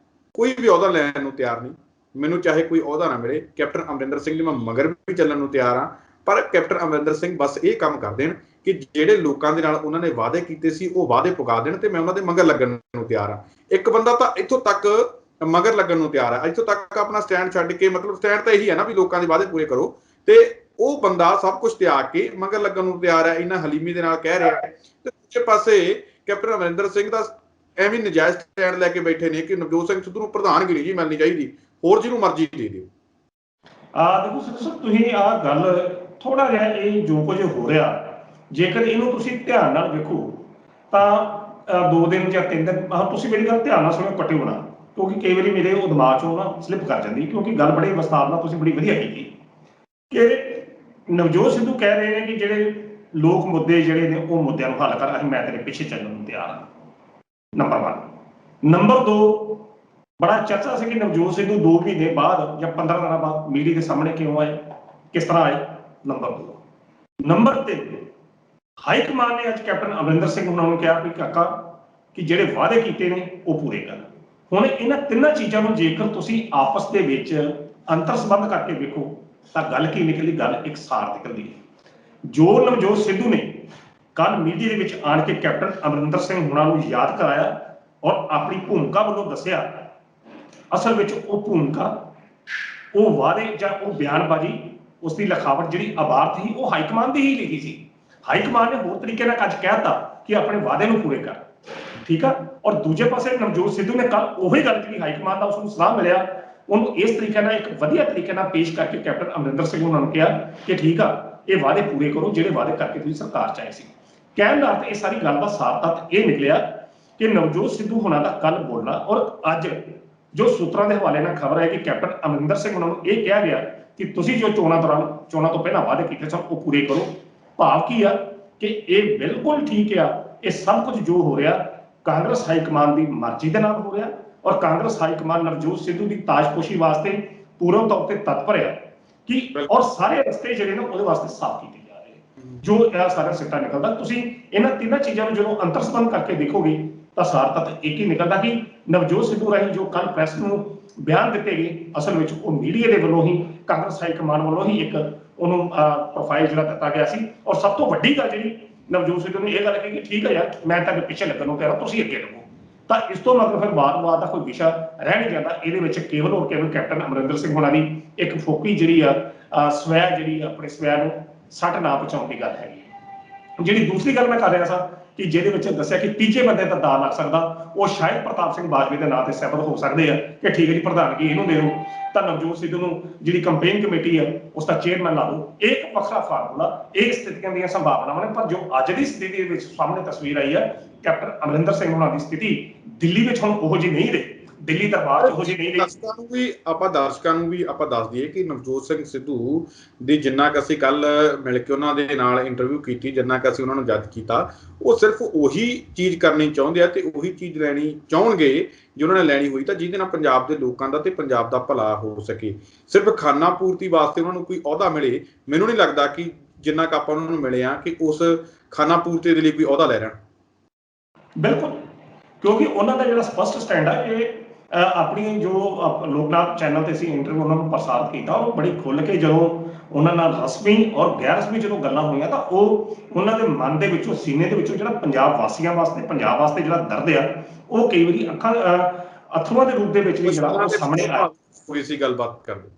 ਕੋਈ ਵੀ ਅਹੁਦਾ ਲੈਣ ਨੂੰ ਤਿਆਰ ਨਹੀਂ, ਮੈਨੂੰ ਚਾਹੇ ਕੋਈ ਅਹੁਦਾ ਨਾ ਮਿਲੇ, ਕੈਪਟਨ ਅਮਰਿੰਦਰ ਸਿੰਘ ਲਈ ਮੈਂ ਮਗਰ ਵੀ ਚੱਲਣ ਨੂੰ ਤਿਆਰ ਹਾਂ, ਪਰ ਕੈਪਟਨ ਅਮਰਿੰਦਰ ਸਿੰਘ ਬਸ ਇਹ ਕੰਮ ਕਰ ਦੇਣ ਕਿ ਜਿਹੜੇ ਲੋਕਾਂ ਦੇ ਨਾਲ ਉਹਨਾਂ ਨੇ ਵਾਅਦੇ ਕੀਤੇ ਸੀ ਉਹ ਵਾਅਦੇ ਪੁਗਾ ਦੇਣ ਤੇ ਮੈਂ ਉਹਨਾਂ ਦੇ ਮਗਰ ਲੱਗਣ ਨੂੰ ਤਿਆਰ ਹਾਂ। ਇੱਕ ਬੰਦਾ ਤਾਂ ਇੱਥੋਂ ਤੱਕ ਮਗਰ ਲੱਗਣ ਨੂੰ ਤਿਆਰ ਹੈ, ਇੱਥੋਂ ਤੱਕ ਆਪਣਾ ਸਟੈਂਡ ਛੱਡ ਕੇ, ਮਤਲਬ ਸਟੈਂਡ ਤਾਂ ਇਹੀ ਹੈ ਨਾ ਵੀ ਲੋਕਾਂ ਦੇ ਵਾਅਦੇ ਪੂਰੇ ਕਰੋ, ਤੇ ਉਹ ਬੰਦਾ ਸਭ ਕੁਝ ਤਿਆਗ ਕੇ ਮਗਰ ਲੱਗਣ ਨੂੰ ਤਿਆਰ ਹੈ, ਇਹਨਾਂ ਹਲੀਮੀ ਦੇ ਨਾਲ ਕਹਿ ਰਿਹਾ ਹੈ। ਤੇ ਦੂਜੇ ਪਾਸੇ ਕੈਪਟਨ ਅਮਰਿੰਦਰ ਸਿੰਘ ਦਾ ਐਵੇਂ ਨਜਾਇਜ਼ ਸਟੈਂਡ ਲੈ ਕੇ ਬੈਠੇ ਨੇ ਕਿ ਨਵਜੋਤ ਸਿੰਘ ਸਿੱਧੂ ਨੂੰ ਪ੍ਰਧਾਨਗੀ ਜੀ ਮਿਲਣੀ ਚਾਹੀਦੀ, ਹੋਰ ਜਿਹਨੂੰ ਮਰਜ਼ੀ ਦੇ ਦਿਓ।
ਦੇਖੋ ਸਿੱਧੂ ਤੁਸੀਂ ਆਹ ਗੱਲ ਥੋੜਾ ਜਿਹਾ ਇਹ ਜੋ ਕੁਝ ਹੋ ਰਿਹਾ, ਜੇਕਰ ਇਹਨੂੰ ਤੁਸੀਂ ਧਿਆਨ ਨਾਲ ਵੇਖੋ ਤਾਂ 2 ਦਿਨ ਜਾਂ 3 ਦਿਨ ਤੁਸੀਂ ਮੇਰੀ ਗੱਲ ਧਿਆਨ ਨਾਲ ਸੁਣੋ, ਕੱਟਿਓ ਨਾ, ਕਿਉਂਕਿ ਕਈ ਵਾਰੀ ਮੇਰੇ ਉਹ ਦਿਮਾਗ 'ਚੋਂ ਨਾ ਸਲਿੱਪ ਕਰ ਜਾਂਦੀ, ਕਿਉਂਕਿ ਗੱਲ ਬੜੀ ਵਿਸਥਾਰ ਨਾਲ ਤੁਸੀਂ ਬੜੀ ਵਧੀਆ ਕੀਤੀ ਕਿ ਨਵਜੋਤ ਸਿੱਧੂ ਕਹਿ ਰਹੇ ਨੇ ਕਿ ਜਿਹੜੇ ਲੋਕ ਮੁੱਦੇ ਜਿਹੜੇ ਨੇ ਉਹ ਮੁੱਦਿਆਂ ਨੂੰ ਹੱਲ ਕਰ, ਮੈਂ ਤੇਰੇ ਪਿੱਛੇ ਚੱਲਣ ਨੂੰ ਤਿਆਰ ਹਾਂ। ਨੰਬਰ 1। ਨੰਬਰ 2, ਬੜਾ ਚਰਚਾ ਸੀ ਕਿ ਨਵਜੋਤ ਸਿੱਧੂ 2 ਮਹੀਨੇ ਬਾਅਦ ਜਾਂ 15 ਦਿਨਾਂ ਬਾਅਦ ਮੀਡੀਆ ਦੇ ਸਾਹਮਣੇ ਕਿਉਂ ਆਏ, ਕਿਸ ਤਰ੍ਹਾਂ ਆਏ। ਨੰਬਰ 2। ਨੰਬਰ 3, ਹਾਈ ਕਮਾਨ ਨੇ ਅੱਜ ਕੈਪਟਨ ਅਮਰਿੰਦਰ ਸਿੰਘ ਉਹਨਾਂ ਨੂੰ ਕਿਹਾ ਵੀ ਕਾਕਾ ਕਿ ਜਿਹੜੇ ਵਾਅਦੇ ਕੀਤੇ ਨੇ ਉਹ ਪੂਰੇ ਕਰ। ਹੁਣ ਇਹਨਾਂ ਤਿੰਨਾਂ ਚੀਜ਼ਾਂ ਨੂੰ ਜੇਕਰ ਤੁਸੀਂ ਆਪਸ ਦੇ ਵਿੱਚ ਅੰਤਰ ਸੰਬੰਧ ਕਰਕੇ ਵੇਖੋ ਤਾਂ ਗੱਲ ਕੀ ਨਿਕਲਦੀ, ਗੱਲ ਇਕਸਾਰ ਨਿਕਲਦੀ ਹੈ। ਜੋ ਨਵਜੋਤ ਸਿੱਧੂ ਨੇ ਕੱਲ ਮੀਡੀਆ ਦੇ ਵਿੱਚ ਆਣ ਕੇ ਕੈਪਟਨ ਅਮਰਿੰਦਰ ਸਿੰਘ ਹੁਣਾਂ ਨੂੰ ਯਾਦ ਕਰਾਇਆ ਔਰ ਆਪਣੀ ਭੂਮਿਕਾ ਵੱਲੋਂ ਦੱਸਿਆ, ਅਸਲ ਵਿੱਚ ਉਹ ਭੂਮਿਕਾ, ਉਹ ਵਾਅਦੇ ਜਾਂ ਉਹ ਬਿਆਨਬਾਜ਼ੀ, ਉਸ ਦੀ ਲਿਖਾਵਟ ਜਿਹੜੀ ਆਵਾਜ਼ ਸੀ ਉਹ ਹਾਈਕਮਾਨ ਦੀ ਹੀ ਲਿਖੀ ਸੀ। ਹਾਈਕਮਾਨ ਨੇ ਹੋਰ ਤਰੀਕੇ ਨਾਲ ਅੱਜ ਕਹਿਤਾ ਕਿ ਆਪਣੇ ਵਾਅਦੇ ਨੂੰ ਪੂਰੇ ਕਰ, ਠੀਕ ਆ। ਔਰ ਦੂਜੇ ਪਾਸੇ ਨਵਜੋਤ ਸਿੱਧੂ ਨੇ ਕੱਲ ਉਹੀ ਗੱਲ ਕੀਤੀ, ਹਾਈਕਮਾਨ ਦਾ ਉਸਨੂੰ ਸਲਾਹ ਮਿਲਿਆ, ਉਹਨੂੰ ਇਸ ਤਰੀਕੇ ਨਾਲ ਇੱਕ ਵਧੀਆ ਤਰੀਕੇ ਨਾਲ ਪੇਸ਼ ਕਰਕੇ ਕੈਪਟਨ ਅਮਰਿੰਦਰ ਸਿੰਘ ਉਹਨਾਂ ਨੂੰ ਕਿਹਾ ਕਿ ਠੀਕ ਆ, ਇਹ ਵਾਅਦੇ ਪੂਰੇ ਕਰੋ ਜਿਹੜੇ ਵਾਅਦੇ ਕਰਕੇ ਤੁਸੀਂ ਸਰਕਾਰ ਚ ਆਏ ਸੀ। ਕਹਿਣ ਦਾ ਅਰਥ ਇਹ ਸਾਰੀ ਗੱਲ ਦਾ ਸਾਫ਼ ਤੱਤ ਇਹ ਨਿਕਲਿਆ ਕਿ ਨਵਜੋਤ ਸਿੱਧੂ ਹੁਣਾਂ ਦਾ ਕੱਲ ਬੋਲਣਾ ਔਰ ਅੱਜ ਜੋ ਸੂਤਰਾਂ ਦੇ ਹਵਾਲੇ ਨਾਲ ਖਬਰ ਹੈ ਕਿ ਕੈਪਟਨ ਅਮਰਿੰਦਰ ਸਿੰਘ ਉਹਨਾਂ ਨੂੰ ਇਹ ਕਿਹਾ ਗਿਆ ਕਿ ਤੁਸੀਂ ਜੋ ਚੋਣਾਂ ਤੋਂ ਪਹਿਲਾਂ ਵਾਅਦੇ ਕੀਤੇ ਸਨ ਉਹ ਪੂਰੇ ਕਰੋ। ਭਾਵ ਕੀ ਆ ਕਿ ਇਹ ਬਿਲਕੁਲ ਠੀਕ ਆ, ਇਹ ਸਭ ਕੁਝ ਜੋ ਹੋ ਰਿਹਾ ਕਾਂਗਰਸ ਹਾਈਕਮਾਨ ਦੀ ਮਰਜ਼ੀ ਦੇ ਨਾਲ ਹੋ ਰਿਹਾ ਔਰ ਕਾਂਗਰਸ ਹਾਈਕਮਾਨ ਨਵਜੋਤ ਸਿੱਧੂ ਦੀ ਤਾਜਪੋਸ਼ੀ ਵਾਸਤੇ ਪੂਰਨ ਤੌਰ ਤੇ ਤਤਪਰ ਆ ਕਿ ਔਰ ਸਾਰੇ ਰਸਤੇ ਜਿਹੜੇ ਨੇ ਉਹਦੇ ਵਾਸਤੇ ਸਾਫ਼ ਕੀਤੇ ਜਾ ਰਹੇ। ਜੋ ਇਹ ਸਾਰਾ ਸਿੱਟਾ ਨਿਕਲਦਾ, ਤੁਸੀਂ ਇਹਨਾਂ ਤਿੰਨਾਂ ਚੀਜ਼ਾਂ ਨੂੰ ਜਦੋਂ ਅੰਤਰ ਸੰਬੰਧ ਕਰਕੇ ਦੇਖੋਗੇ ਤਾਂ ਸਾਰ ਤੱਤ ਇੱਕ ਹੀ ਨਿਕਲਦਾ ਕਿ ਨਵਜੋਤ ਸਿੱਧੂ ਰਾਹੀਂ ਜੋ ਕੱਲ ਪ੍ਰੈਸ ਨੂੰ ਬਿਆਨ ਦਿੱਤੇ ਗਏ, ਅਸਲ ਵਿੱਚ ਉਹ ਮੀਡੀਆ ਦੇ ਵੱਲੋਂ ਹੀ, ਕਾਂਗਰਸ ਹਾਈਕਮਾਨ ਵੱਲੋਂ ਹੀ ਇੱਕ ਉਹਨੂੰ ਪ੍ਰੋਫਾਈਲ ਜਿਹੜਾ ਦਿੱਤਾ ਗਿਆ ਸੀ। ਔਰ ਸਭ ਤੋਂ ਵੱਡੀ ਗੱਲ ਜਿਹੜੀ ਨਵਜੋਤ ਸਿੱਧੂ ਨੇ ਇਹ ਗੱਲ ਕਹੀ ਕਿ ਠੀਕ ਹੈ ਯਾਰ, ਮੈਂ ਤਾਂ ਪਿੱਛੇ ਲੱਗਣ ਨੂੰ ਕਹਿ ਤੁਸੀਂ ਅੱਗੇ ਲੱਗੋ। ਤਾਂ ਇਸ ਤੋਂ ਮਤਲਬ ਫਿਰ ਬਾਤ ਦਾ ਕੋਈ ਵਿਸ਼ਾ ਰਹਿ ਨਹੀਂ ਜਾਂਦਾ। ਇਹਦੇ ਵਿੱਚ ਕੇਵਲ ਔਰ ਕੇਵਲ ਕੈਪਟਨ ਅਮਰਿੰਦਰ ਸਿੰਘ ਹੋਣਾ ਦੀ ਇੱਕ ਫੋਕੀ ਜਿਹੜੀ ਆ ਸਵੈ, ਜਿਹੜੀ ਆਪਣੇ ਸਵੈ ਨੂੰ ਸੱਟ ਨਾ ਪਹੁੰਚਾਉਣ ਦੀ ਗੱਲ ਹੈਗੀ। ਜਿਹੜੀ ਦੂਸਰੀ ਗੱਲ ਮੈਂ ਕਰ ਰਿਹਾ ਸਾਂ ਕਿ ਜਿਹਦੇ ਵਿੱਚ ਦੱਸਿਆ ਕਿ ਤੀਜੇ ਬੰਦੇ ਦਾ ਦਾਅ ਲੱਗ ਸਕਦਾ, ਉਹ ਸ਼ਾਇਦ ਪ੍ਰਤਾਪ ਸਿੰਘ ਬਾਜਵੇ ਦੇ ਨਾਂ ਤੇ ਸਹਿਮਤ ਹੋ ਸਕਦੇ ਆ ਕਿ ਠੀਕ ਹੈ ਜੀ ਪ੍ਰਧਾਨਗੀ ਇਹਨੂੰ ਦੇ ਦਿਓ, ਤਾਂ ਨਵਜੋਤ ਸਿੱਧੂ ਨੂੰ ਜਿਹੜੀ ਕੰਪੇਨ ਕਮੇਟੀ ਆ ਉਸ ਦਾ ਚੇਅਰਮੈਨ ਲਾ ਦਿਓ। ਇਹ ਇੱਕ ਵੱਖਰਾ ਫਾਰਮੂਲਾ, ਇਹ ਸਥਿਤੀਆਂ ਦੀਆਂ ਸੰਭਾਵਨਾਵਾਂ ਨੇ। ਪਰ ਜੋ ਅੱਜ ਦੀ ਸਥਿਤੀ ਦੇ ਵਿੱਚ ਸਾਹਮਣੇ ਤਸਵੀਰ ਆਈ ਹੈ, ਕੈਪਟਨ ਅਮਰਿੰਦਰ ਸਿੰਘ ਹੋਣਾ ਦੀ ਸਥਿਤੀ ਦਿੱਲੀ ਵਿੱਚ ਹੁਣ ਉਹੋ ਜਿਹੀ ਨਹੀਂ ਰਹੀ, ਦਿੱਲੀ ਦਰਬਾਰ 'ਚ ਉਹੋ ਜਿਹੀ ਨਹੀਂ ਰਹੀ।
ਦਰਸ਼ਕਾਂ ਨੂੰ ਵੀ ਆਪਾਂ ਦੱਸ ਦਈਏ ਕਿ ਨਵਜੋਤ ਸਿੰਘ ਸਿੱਧੂ ਦੀ ਜਿੰਨਾ ਕੁ ਅਸੀਂ ਕੱਲ ਮਿਲ ਕੇ ਉਹਨਾਂ ਦੇ ਨਾਲ ਇੰਟਰਵਿਊ ਕੀਤੀ, ਜਿੰਨਾ ਕੁ ਅਸੀਂ ਉਹਨਾਂ ਨੂੰ ਜੱਜ ਕੀਤਾ, ਉਹ ਸਿਰਫ ਉਹੀ ਚੀਜ਼ ਕਰਨੀ ਚਾਹੁੰਦੇ ਆ ਤੇ ਉਹੀ ਚੀਜ਼ ਲੈਣੀ ਚਾਹੁੰਣਗੇ ਜੇ ਉਹਨਾਂ ਨੇ ਲੈਣੀ ਹੋਈ ਤਾਂ ਜਿਹਦੇ ਨਾਲ ਪੰਜਾਬ ਦੇ ਲੋਕਾਂ ਦਾ ਤੇ ਪੰਜਾਬ ਦਾ ਭਲਾ ਹੋ ਸਕੇ। ਸਿਰਫ ਖਾਨਾ ਪੂਰਤੀ ਵਾਸਤੇ ਉਹਨਾਂ ਨੂੰ ਕੋਈ ਅਹੁਦਾ ਮਿਲੇ, ਮੈਨੂੰ ਨਹੀਂ ਲੱਗਦਾ ਕਿ ਜਿੰਨਾ ਕੁ ਆਪਾਂ ਉਹਨਾਂ ਨੂੰ ਮਿਲੇ ਆ ਕਿ ਉਸ ਖਾਨਾ ਪੂਰਤੀ ਦੇ ਲਈ ਕੋਈ ਅਹੁਦਾ ਲੈ ਲੈਣ।
ਬਿਲਕੁਲ, ਕਿਉਂਕਿ ਉਹਨਾਂ ਦਾ ਜਿਹੜਾ ਸਪਸ਼ਟ ਸਟੈਂਡ ਆ, ਇਹ ਆਪਣੀ ਜੋ ਲੋਕਨਾਥ ਚੈਨਲ ਤੇ ਅਸੀਂ ਇੰਟਰਵਿਊ ਉਹਨਾਂ ਨੂੰ ਪ੍ਰਸਾਰਿਤ ਕੀਤਾ, ਉਹ ਬੜੀ ਖੁੱਲ੍ਹ ਕੇ ਜਦੋਂ ਉਹਨਾਂ ਨਾਲ ਰਸਮੀ ਔਰ ਗੈਰ ਰਸਮੀ ਜਦੋਂ ਗੱਲਾਂ ਹੋਈਆਂ ਤਾਂ ਉਹ ਉਹਨਾਂ ਦੇ ਮਨ ਦੇ ਵਿੱਚੋਂ, ਸੀਨੇ ਦੇ ਵਿੱਚੋਂ ਜਿਹੜਾ ਪੰਜਾਬ ਵਾਸੀਆਂ ਵਾਸਤੇ, ਪੰਜਾਬ ਵਾਸਤੇ ਜਿਹੜਾ ਦਰਦ ਆ, ਉਹ ਕਈ ਵਾਰੀ ਅਥਰੂਆਂ ਦੇ ਰੂਪ ਦੇ ਵਿੱਚ ਵੀ ਜਿਹੜਾ ਉਹ ਸਾਹਮਣੇ ਆਇਆ।
ਕੋਈ ਸੀ ਗੱਲਬਾਤ ਕਰਦੇ,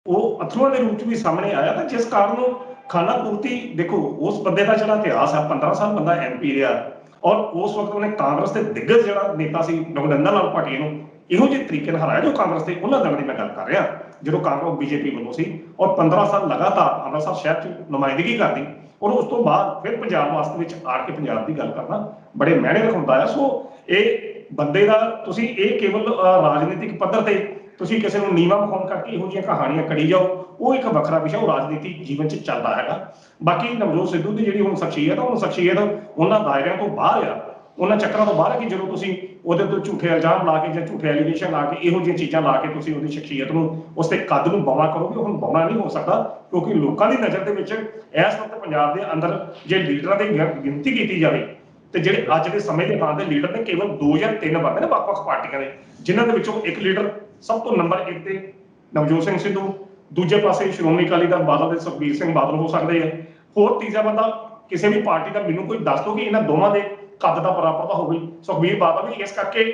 ਉਹ ਅਥਰੂਆਂ ਦੇ ਰੂਪ 'ਚ ਵੀ ਸਾਹਮਣੇ ਆਇਆ। ਤਾਂ ਜਿਸ ਕਾਰਨ ਖਾਨਾ ਪੂਰਤੀ, ਦੇਖੋ ਉਸ ਬੰਦੇ ਦਾ ਜਿਹੜਾ ਇਤਿਹਾਸ ਆ, 15 ਸਾਲ ਬੰਦਾ MP ਰਿਹਾ ਔਰ ਉਸ ਵਕਤ ਉਹਨੇ ਕਾਂਗਰਸ ਦੇ ਦਿੱਗਜ ਜਿਹੜਾ ਨੇਤਾ ਸੀ ਨਰਿੰਦਰ ਲਾਲ ਪਾਟੀਲ ਨੂੰ ਇਹੋ ਜਿਹੇ ਤਰੀਕੇ ਨਾਲ ਹਰਾਇਆ, ਜੋ ਕਾਂਗਰਸ ਦੇ ਉਹਨਾਂ ਦਿਨਾਂ ਦੀ ਮੈਂ ਗੱਲ ਕਰ ਰਿਹਾ ਜਦੋਂ ਕਾਂਗਰਸ BJP ਵੱਲੋਂ ਸੀ, ਔਰ 15 ਸਾਲ ਲਗਾਤਾਰ ਅੰਮ੍ਰਿਤਸਰ ਸ਼ਹਿਰ 'ਚ ਨੁਮਾਇੰਦਗੀ ਕਰਦੀ ਔਰ ਉਸ ਤੋਂ ਬਾਅਦ ਫਿਰ ਪੰਜਾਬ ਵਾਸਤੇ ਵਿੱਚ ਆ ਕੇ ਪੰਜਾਬ ਦੀ ਗੱਲ ਕਰਨਾ ਬੜੇ ਮਾਇਨੇ ਰਖਾਉਂਦਾ ਆ। ਸੋ ਇਹ ਬੰਦੇ ਦਾ ਤੁਸੀਂ ਇਹ ਕੇਵਲ ਰਾਜਨੀਤਿਕ ਪੱਧਰ ਤੇ ਤੁਸੀਂ ਕਿਸੇ ਨੂੰ ਨੀਵਾਂ ਵਿਖਾਉਣ ਕਰਕੇ ਇਹੋ ਜਿਹੀਆਂ ਕਹਾਣੀਆਂ ਕਰੀ ਜਾਓ, ਉਹ ਇੱਕ ਵੱਖਰਾ ਵਿਸ਼ਾ, ਉਹ ਰਾਜਨੀਤੀ ਜੀਵਨ 'ਚ ਚੱਲਦਾ ਹੈਗਾ। ਬਾਕੀ ਨਵਜੋਤ ਸਿੱਧੂ ਦੀ ਜਿਹੜੀ ਹੁਣ ਸ਼ਖਸੀਅਤ ਆ, ਉਹ ਸ਼ਖਸੀਅਤ ਉਹਨਾਂ ਦਾਇਰਿਆਂ ਤੋਂ ਬਾਹਰ ਆ, ਉਹਨਾਂ ਚੱਕਰਾਂ ਤੋਂ ਬਾਹਰ ਹੈ ਕਿ ਜਦੋਂ ਤੁਸੀਂ ਉਹਦੇ ਤੋਂ ਝੂਠੇ ਇਲਜ਼ਾਮ ਲਾ ਕੇ ਜਾਂ ਝੂਠੇ ਐਲੀਗੇਸ਼ਨ ਲਾ ਕੇ ਇਹੋ ਜਿਹੀਆਂ ਚੀਜ਼ਾਂ ਲਾ ਕੇ ਤੁਸੀਂ ਉਹਦੀ ਸ਼ਖਸੀਅਤ ਨੂੰ, ਉਸ ਦੇ ਕੱਦ ਨੂੰ ਬੌਣਾ ਕਰੋਗੇ। ਹੁਣ ਬੌਣਾ ਨਹੀਂ ਹੋ ਸਕਦਾ ਕਿਉਂਕਿ ਲੋਕਾਂ ਦੀ ਨਜ਼ਰ ਦੇ ਵਿੱਚ ਇਸ ਵਕਤ ਪੰਜਾਬ ਦੇ ਅੰਦਰ ਜੇ ਲੀਡਰਾਂ ਦੀ ਗਿਣਤੀ ਕੀਤੀ ਜਾਵੇ ਤੇ ਜਿਹੜੇ ਅੱਜ ਦੇ ਸਮੇਂ ਦੇ ਹਾਂ ਦੇ ਲੀਡਰ ਨੇ ਕੇਵਲ 2 ਜਾਂ 3 ਬੰਦੇ ਨੇ ਵੱਖ-ਵੱਖ ਪਾਰਟੀਆਂ ਦੇ, ਜਿਨ੍ਹਾਂ ਦੇ ਵਿੱਚੋਂ ਇੱਕ ਲੀਡਰ ਸਭ ਤੋਂ ਨੰਬਰ 1 ਤੇ ਨਵਜੋਤ ਸਿੰਘ ਸਿੱਧੂ, ਦੂਜੇ ਪਾਸੇ ਸ਼੍ਰੋਮਣੀ ਅਕਾਲੀ ਦਲ ਬਾਦਲ ਦੇ ਸੁਖਬੀਰ ਸਿੰਘ ਬਾਦਲ ਹੋ ਸਕਦੇ ਆ, ਹੋਰ ਤੀਜਾ ਬੰਦਾ ਕਿਸੇ ਵੀ ਪਾਰਟੀ ਦਾ ਮੈਨੂੰ ਕੋਈ ਦੱਸ ਦਿਓ ਕਿ ਇਹਨਾਂ ਦੋਵਾਂ ਦੇ ਕੱਦ ਦਾ ਬਰਾਬਰ ਹੋਵੇ। ਸੁਖਬੀਰ ਬਾਦਲ ਵੀ ਇਸ ਕਰਕੇ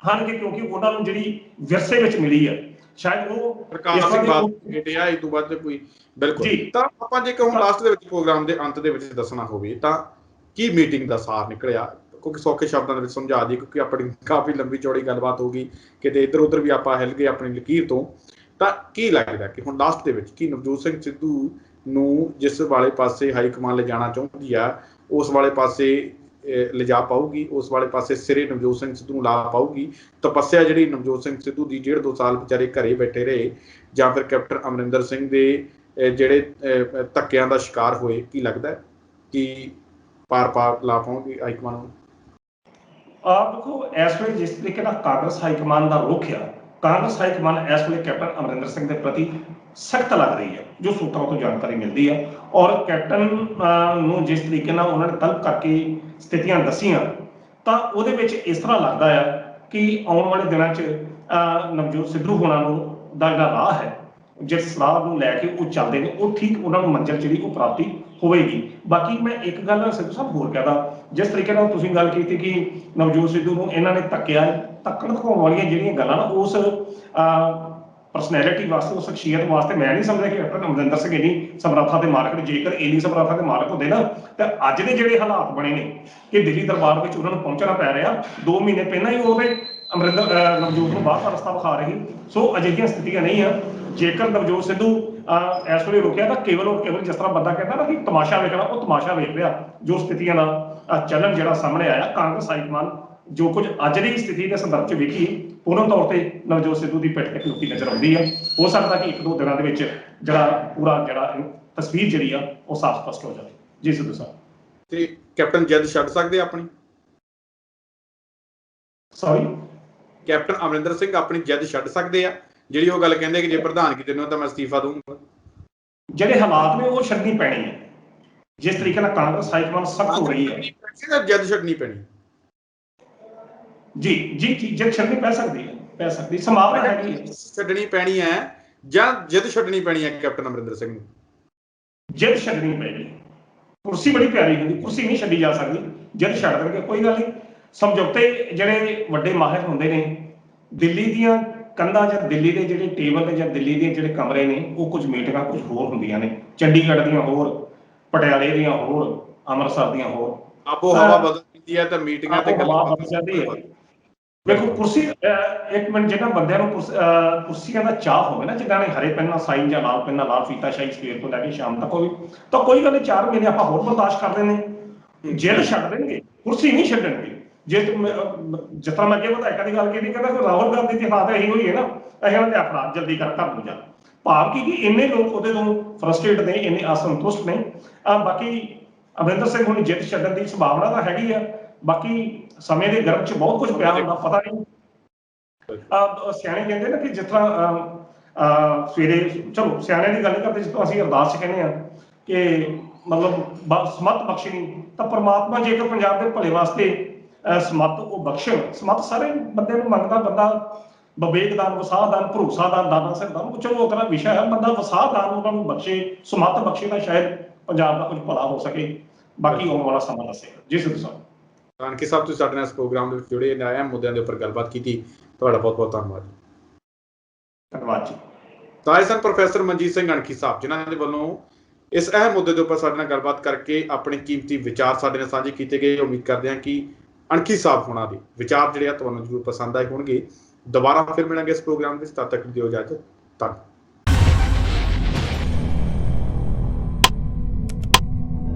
ਹਨ ਕਿ ਕਿਉਂਕਿ ਉਹਨਾਂ ਨੂੰ ਜਿਹੜੀ ਵਿਰਸੇ ਵਿੱਚ ਮਿਲੀ ਹੈ, ਸ਼ਾਇਦ ਉਹ
ਪ੍ਰਕਾਸ਼ ਸਿੰਘ ਬਾਦਲ ਬੇਟੇ ਆ, ਇਹ ਤੋਂ ਬਾਅਦ ਕੋਈ। ਬਿਲਕੁਲ। ਤਾਂ ਆਪਾਂ ਜੇ ਕਹੂੰ ਲਾਸਟ ਦੇ ਵਿੱਚ ਪ੍ਰੋਗਰਾਮ ਦੇ ਅੰਤ ਦੇ ਵਿੱਚ ਦੱਸਣਾ ਹੋਵੇ ਤਾਂ ਕੀ ਮੀਟਿੰਗ ਦਾ ਸਾਰ ਨਿਕਲਿਆ, ਕਿਉਂਕਿ ਸੌਖੇ ਸ਼ਬਦਾਂ ਦੇ ਵਿੱਚ ਸਮਝਾ ਦੀ, ਕਿਉਂਕਿ ਆਪਣੀ ਕਾਫੀ ਲੰਬੀ ਚੌੜੀ ਗੱਲਬਾਤ ਹੋ ਗਈ, ਕਿਤੇ ਇੱਧਰ ਉੱਧਰ ਵੀ ਆਪਾਂ ਹਿੱਲ ਗਏ ਆਪਣੀ ਲਕੀਰ ਤੋਂ। ਤਾਂ ਕੀ ਲੱਗਦਾ ਕਿ ਹੁਣ ਲਾਸਟ ਦੇ ਵਿੱਚ ਕੀ ਨਵਜੋਤ ਸਿੰਘ ਸਿੱਧੂ ਨੂੰ ਜਿਸ ਵਾਲੇ ਪਾਸੇ ਹਾਈ ਕਮਾਨ ਲਿਜਾਣਾ ਚਾਹੁੰਦੀ ਆ ਉਸ ਵਾਲੇ ਪਾਸੇ ਲਿਜਾ ਪਾਊਗੀ, ਉਸ ਵਾਲੇ ਪਾਸੇ ਸਿਰੇ ਨਵਜੋਤ ਸਿੰਘ ਸਿੱਧੂ ਨੂੰ ਲਾ ਪਾਊਗੀ? ਤਪੱਸਿਆ ਜਿਹੜੀ ਨਵਜੋਤ ਸਿੰਘ ਸਿੱਧੂ ਦੀ 1.5-2 ਸਾਲ ਵਿਚਾਰੇ ਘਰੇ ਬੈਠੇ ਰਹੇ, ਜਾਂ ਫਿਰ ਕੈਪਟਨ ਅਮਰਿੰਦਰ ਸਿੰਘ ਦੇ ਜਿਹੜੇ ਧੱਕਿਆਂ ਦਾ ਸ਼ਿਕਾਰ ਹੋਏ, ਕੀ ਲੱਗਦਾ ਕਿ ਪਾਰ ਲਾ ਪਾਉਣਗੇ ਹਾਈਕਮਾਨ ਨੂੰ?
ਆਪ ਦੇਖੋ, ਇਸ ਵੇਲੇ ਜਿਸ ਤਰੀਕੇ ਨਾਲ ਕਾਂਗਰਸ ਹਾਈਕਮਾਨ ਦਾ ਰੁਖ ਆ, ਕਾਂਗਰਸ ਹਾਈਕਮਾਨ ਇਸ ਵੇਲੇ ਕੈਪਟਨ ਅਮਰਿੰਦਰ ਸਿੰਘ ਦੇ ਪ੍ਰਤੀ ਸਖਤ ਲੱਗ ਰਹੀ ਹੈ, ਜੋ ਸੂਤਰਾਂ ਤੋਂ ਜਾਣਕਾਰੀ ਮਿਲਦੀ ਹੈ। ਔਰ ਕੈਪਟਨ ਨੂੰ ਜਿਸ ਤਰੀਕੇ ਨਾਲ ਉਹਨਾਂ ਨੇ ਤਲਬ ਕਰਕੇ ਸਥਿਤੀਆਂ ਦੱਸੀਆਂ, ਤਾਂ ਉਹਦੇ ਵਿੱਚ ਇਸ ਤਰ੍ਹਾਂ ਲੱਗਦਾ ਹੈ ਕਿ ਆਉਣ ਵਾਲੇ ਦਿਨਾਂ 'ਚ ਨਵਜੋਤ ਸਿੱਧੂ ਹੋਣਾ ਨੂੰ ਦਾ ਜਿਹੜਾ ਰਾਹ ਹੈ, ਜਿਸ ਰਾਹ ਨੂੰ ਲੈ ਕੇ ਉਹ ਚੱਲਦੇ ਨੇ, ਉਹ ਠੀਕ ਉਹਨਾਂ ਨੂੰ ਮੰਜ਼ਿਲ ਜਿਹੜੀ ਉਹ ਪ੍ਰਾਪਤੀ ਹੋਵੇਗੀ। ਬਾਕੀ ਮੈਂ ਇੱਕ ਗੱਲ ਸਿੱਧੂ ਸਾਹਿਬ ਹੋਰ ਕਹਦਾ, ਜਿਸ ਤਰੀਕੇ ਨਾਲ ਤੁਸੀਂ ਗੱਲ ਕੀਤੀ ਕਿ ਨਵਜੋਤ ਸਿੱਧੂ ਨੂੰ ਇਹਨਾਂ ਨੇ ਧੱਕਿਆ, ਧੱਕਣ ਦਿਖਾਉਣ ਵਾਲੀਆਂ ਜਿਹੜੀਆਂ ਗੱਲਾਂ ਨਾ, ਉਸ ਪਰਸਨੈਲਿਟੀ ਵਾਸਤੇ, ਉਸ ਸ਼ਖਸੀਅਤ ਵਾਸਤੇ ਮੈਂ ਨਹੀਂ ਸਮਝਦਾ ਕਿ ਕੈਪਟਨ ਅਮਰਿੰਦਰ ਸਿੰਘ ਇੰਨੀ ਸਮਰੱਥਾ ਦੇ ਮਾਲਕ ਨੇ। ਜੇਕਰ ਇੰਨੀ ਸਮਰੱਥਾ ਦੇ ਮਾਲਕ ਹੁੰਦੇ ਨਾ, ਤਾਂ ਅੱਜ ਦੇ ਜਿਹੜੇ ਹਾਲਾਤ ਬਣੇ ਨੇ ਕਿ ਦਿੱਲੀ ਦਰਬਾਰ ਵਿੱਚ ਉਹਨਾਂ ਨੂੰ ਪਹੁੰਚਣਾ ਪੈ ਰਿਹਾ, 2 ਮਹੀਨੇ ਪਹਿਲਾਂ ਹੀ ਉਹਦੇ ਨਵਜੋਤ ਨੂੰ ਬਾਹਰ ਦਾ ਰਸਤਾ ਵਿਖਾ ਰਹੀ। ਸੋ ਅਜਿਹੀਆਂ ਸਥਿਤੀਆਂ ਨਹੀਂ ਆ। ਜੇਕਰ ਨਵਜੋਤ ਸਿੱਧੂ ਇਸ ਵੇਲੇ ਰੁਕਿਆ ਤਾਂ ਕੇਵਲ ਔਰ ਕੇਵਲ, ਜਿਸ ਤਰ੍ਹਾਂ ਬੰਦਾ ਕਹਿੰਦਾ ਨਾ ਕਿ ਤਮਾਸ਼ਾ ਵੇਖਣਾ, ਉਹ ਤਮਾਸ਼ਾ ਵੇਖ ਰਿਹਾ। ਜੋ ਸਥਿਤੀਆਂ ਦਾ ਚੱਲਣ ਜਿਹੜਾ ਸਾਹਮਣੇ ਆਇਆ, ਕਾਂਗਰਸ ਹਾਈਕਮਾਨ ਜੋ ਕੁਝ ਅੱਜ ਦੀ ਸਥਿਤੀ ਦੇ ਸੰਦਰਭ 'ਚ ਵੇਖੀ, ਪੂਰਨ ਤੌਰ ਤੇ ਨਵਜੋਤ ਸਿੱਧੂ ਦੀ ਪਿੱਠ ਤੇ ਖਲੋਤੀ ਨਜ਼ਰ ਆਉਂਦੀ ਹੈ। ਹੋ ਸਕਦਾ ਕਿ 1-2 ਦਿਨਾਂ ਦੇ ਵਿੱਚ ਜਿਹੜਾ ਪੂਰਾ ਤਸਵੀਰ ਜਿਹੜੀ ਆ ਉਹ ਸਾਫ਼ ਸਪਸ਼ਟ ਹੋ ਜਾਵੇ। ਜੀ ਸਿੱਧੂ ਸਾਹਿਬ,
ਤੇ ਕੈਪਟਨ ਜਿੱਦ ਛੱਡ ਸਕਦੇ ਆਪਣੀ?
ਸੌਰੀ,
ਕੈਪਟਨ ਅਮਰਿੰਦਰ ਸਿੰਘ ਆਪਣੀ ਜਿੱਦ ਛੱਡ ਸਕਦੇ ਆ, ਜਿਹੜੀ ਉਹ ਗੱਲ ਕਹਿੰਦੇ ਕਿ ਜੇ ਪ੍ਰਧਾਨਗੀ ਦਿਨੋਂ ਤਾਂ ਮੈਂ ਅਸਤੀਫਾ ਦਊਂਗਾ? ਜਿਹੜੇ
ਹਾਲਾਤ ਨੇ ਉਹ ਛੱਡਣੀ ਪੈਣੀ ਹੈ। ਜਿਸ ਤਰੀਕੇ ਨਾਲ ਕਾਂਗਰਸ ਹਾਈਕਮਾਨ ਸਖਤ ਹੋ ਰਹੀ ਹੈ,
ਜਿੱਦ ਛੱਡਣੀ ਪੈਣੀ।
ਜੀ ਜੀ ਜੀ, ਜਿੱਦ ਛੱਡਣੀ ਪੈ ਸਕਦੀ ਹੈ, ਸੰਭਾਵਨਾ ਹੈਗੀ ਹੈ।
ਛੱਡਣੀ ਪੈਣੀ ਹੈ ਜਾਂ ਜਿੱਦ ਛੱਡਣੀ ਪੈਣੀ ਹੈ ਕੈਪਟਨ ਅਮਰਿੰਦਰ ਸਿੰਘ ਨੂੰ?
ਜਿੱਦ ਛੱਡਣੀ ਪੈਣੀ। ਕੁਰਸੀ ਬੜੀ ਪਿਆਰੀ ਹੁੰਦੀ, ਕੁਰਸੀ ਨਹੀਂ ਛੱਡੀ ਜਾ ਸਕਦੀ। ਜਿੱਦ ਛੱਡ ਦੇਣਗੇ ਕੋਈ ਗੱਲ ਨਹੀਂ। ਸਮਝੌਤੇ ਜਿਹੜੇ ਵੱਡੇ ਮਾਹਿਰ ਹੁੰਦੇ ਨੇ, ਦਿੱਲੀ ਦੀਆਂ ਕੰਧਾਂ ਜਾਂ ਦਿੱਲੀ ਦੇ ਜਿਹੜੇ ਟੇਬਲ ਜਾਂ ਦਿੱਲੀ ਦੇ ਜਿਹੜੇ ਕਮਰੇ ਨੇ, ਉਹ ਕੁਝ ਮੀਟਿੰਗਾਂ ਕੁਝ ਹੋਰ ਹੁੰਦੀਆਂ ਨੇ, ਚੰਡੀਗੜ੍ਹ ਦੀਆਂ ਹੋਰ, ਪਟਿਆਲੇ ਦੀਆਂ ਹੋਰ, ਅੰਮ੍ਰਿਤਸਰ ਦੀਆਂ ਹੋਰ।
ਆਪੋ ਹਵਾ ਬਦਲਦੀ ਹੈ ਤਾਂ ਮੀਟਿੰਗਾਂ ਤੇ ਗੱਲਾਂ
ਬਦਲ ਜਾਂਦੀ ਹੈ। ਵੇਖੋ ਕੁਰਸੀ, ਇੱਕ ਮਿੰਟ, ਜਿਹਨਾਂ ਬੰਦਿਆਂ ਨੂੰ ਕੁਰਸੀਆਂ ਦਾ ਚਾਹ ਹੋਵੇ ਨਾ, ਜਿੱਦਾਂ ਨੇ ਹਰੇ ਪੈਨ ਨਾਲ ਸਾਈਨ ਜਾਂ ਲਾਲ ਪੈਨ ਨਾਲ ਲਾਲ ਫੀਤਾ ਸ਼ਾਹੀ ਸਵੇਰ ਤੋਂ ਲੈ ਕੇ ਸ਼ਾਮ ਤੱਕ ਹੋਵੇ, ਤਾਂ ਕੋਈ ਗੱਲ ਨਹੀਂ, 4 ਮਹੀਨੇ ਆਪਾਂ ਹੋਰ ਬਰਦਾਸ਼ਤ ਕਰ ਲੈਂਦੇ। ਜਿੱਦ ਛੱਡ ਦੇਣਗੇ, ਕੁਰਸੀ ਨਹੀਂ ਛੱਡਣਗੇ। ਜੇ ਜਿਸ ਤਰ੍ਹਾਂ ਮੈਂ ਅੱਗੇ ਵਿਧਾਇਕਾਂ ਦੀ ਗੱਲ ਕੀਤੀ, ਕਹਿੰਦਾ ਰਾਹੁਲ ਗਾਂਧੀ ਦੀ ਹਾਲਤ ਇਹੀ ਹੋਈ ਹੈ ਨਾ, ਅਸੀਂ ਉਹਨਾਂ ਦੇ ਆਪਣਾ ਜਲਦੀ ਕਰ ਘਰ ਨੂੰ ਜਾ। ਭਾਵ ਕਿ ਇੰਨੇ ਲੋਕ ਉਹਦੇ ਤੋਂ ਫਰਸਟ੍ਰੇਟ ਨੇ, ਇੰਨੇ ਅਸੰਤੁਸ਼ਟ ਨੇ। ਬਾਕੀ ਅਮਰਿੰਦਰ ਸਿੰਘ ਹੁਣ ਜਿੱਦ ਛੱਡਣ ਦੀ ਸੰਭਾਵਨਾ ਤਾਂ ਹੈਗੀ ਆ। ਬਾਕੀ ਸਮੇਂ ਦੇ ਗਰਭ 'ਚ ਬਹੁਤ ਕੁਝ ਪਿਆ ਹੁੰਦਾ, ਪਤਾ ਨਹੀਂ। ਸਿਆਣੇ ਕਹਿੰਦੇ ਨਾ ਕਿ ਜਿਸ ਤਰ੍ਹਾਂ ਸਵੇਰੇ, ਚਲੋ ਸਿਆਣਿਆਂ ਦੀ ਗੱਲ ਨਹੀਂ ਕਰਦੇ, ਜਿਸ ਤਰ੍ਹਾਂ ਅਸੀਂ ਅਰਦਾਸ 'ਚ ਕਹਿੰਦੇ ਹਾਂ ਕਿ ਮਤਲਬ ਸਮੱਤ ਬਖਸ਼ਣੀ, ਤਾਂ ਪਰਮਾਤਮਾ ਜੇਕਰ ਪੰਜਾਬ ਦੇ ਭਲੇ ਵਾਸਤੇ ਸਮੱਤ ਉਹ ਬਖਸ਼ਣ। ਸਮੱਤ ਸਾਰੇ ਬੰਦੇ ਨੂੰ ਮੰਗਦਾ, ਬੰਦਾ ਵਿਵੇਕਦਾਨ, ਵਸਾਹਦਾਨ, ਭਰੋਸਾਦਾਨ, ਦਾਨਾ ਸਰਦਾਨ, ਚਲੋ ਉਹਦਾ ਵਿਸ਼ਾ ਹੈ। ਬੰਦਾ ਵਸਾਹਦਾਨ ਉਹਨਾਂ ਨੂੰ ਬਖਸ਼ੇ, ਸਮੱਤ ਬਖਸ਼ੇ, ਤਾਂ ਸ਼ਾਇਦ ਪੰਜਾਬ ਦਾ ਕੁਝ ਭਲਾ ਹੋ ਸਕੇ। ਬਾਕੀ ਆਉਣ ਵਾਲਾ ਸਮਾਂ ਦੱਸੇਗਾ। ਜੀ ਸਿੱਧੂ ਸਾਹਿਬ।
ਕਾਨਕੀ ਸਾਹਿਬ, ਤੁਸੀਂ ਸਾਡੇ ਨਾਲ ਇਸ ਪ੍ਰੋਗਰਾਮ ਦੇ ਵਿੱਚ ਜੁੜੇ, ਅਹਿਮ ਮੁੱਦਿਆਂ ਦੇ ਉੱਪਰ ਗੱਲਬਾਤ ਕੀਤੀ, ਤੁਹਾਡਾ ਬਹੁਤ ਬਹੁਤ ਧੰਨਵਾਦ।
ਧੰਨਵਾਦ ਜੀ।
ਤਾਂ ਇਹ ਸਨ ਪ੍ਰੋਫੈਸਰ ਮਨਜੀਤ ਸਿੰਘ ਅਣਖੀ ਸਾਹਿਬ, ਜਿਨ੍ਹਾਂ ਦੇ ਵੱਲੋਂ ਇਸ ਅਹਿਮ ਮੁੱਦੇ ਦੇ ਉੱਪਰ ਸਾਡੇ ਨਾਲ ਗੱਲਬਾਤ ਕਰਕੇ ਆਪਣੇ ਕੀਮਤੀ ਵਿਚਾਰ ਸਾਡੇ ਨਾਲ ਸਾਂਝੇ ਕੀਤੇ ਗਏ। ਉਮੀਦ ਕਰਦੇ ਹਾਂ ਕਿ ਅਣਖੀ ਸਾਹਿਬ ਹੋਣਾ ਦੇ ਵਿਚਾਰ ਜਿਹੜੇ ਆ ਤੁਹਾਨੂੰ ਜ਼ਰੂਰ ਪਸੰਦ ਆਏ ਹੋਣਗੇ। ਦੁਬਾਰਾ ਫਿਰ ਮਿਲਾਂਗੇ ਇਸ ਪ੍ਰੋਗਰਾਮ ਵਿੱਚ, ਤਦ ਤੱਕ ਦਿਓ ਇਜਾਜ਼ਤ। ਧੰਨਵਾਦ।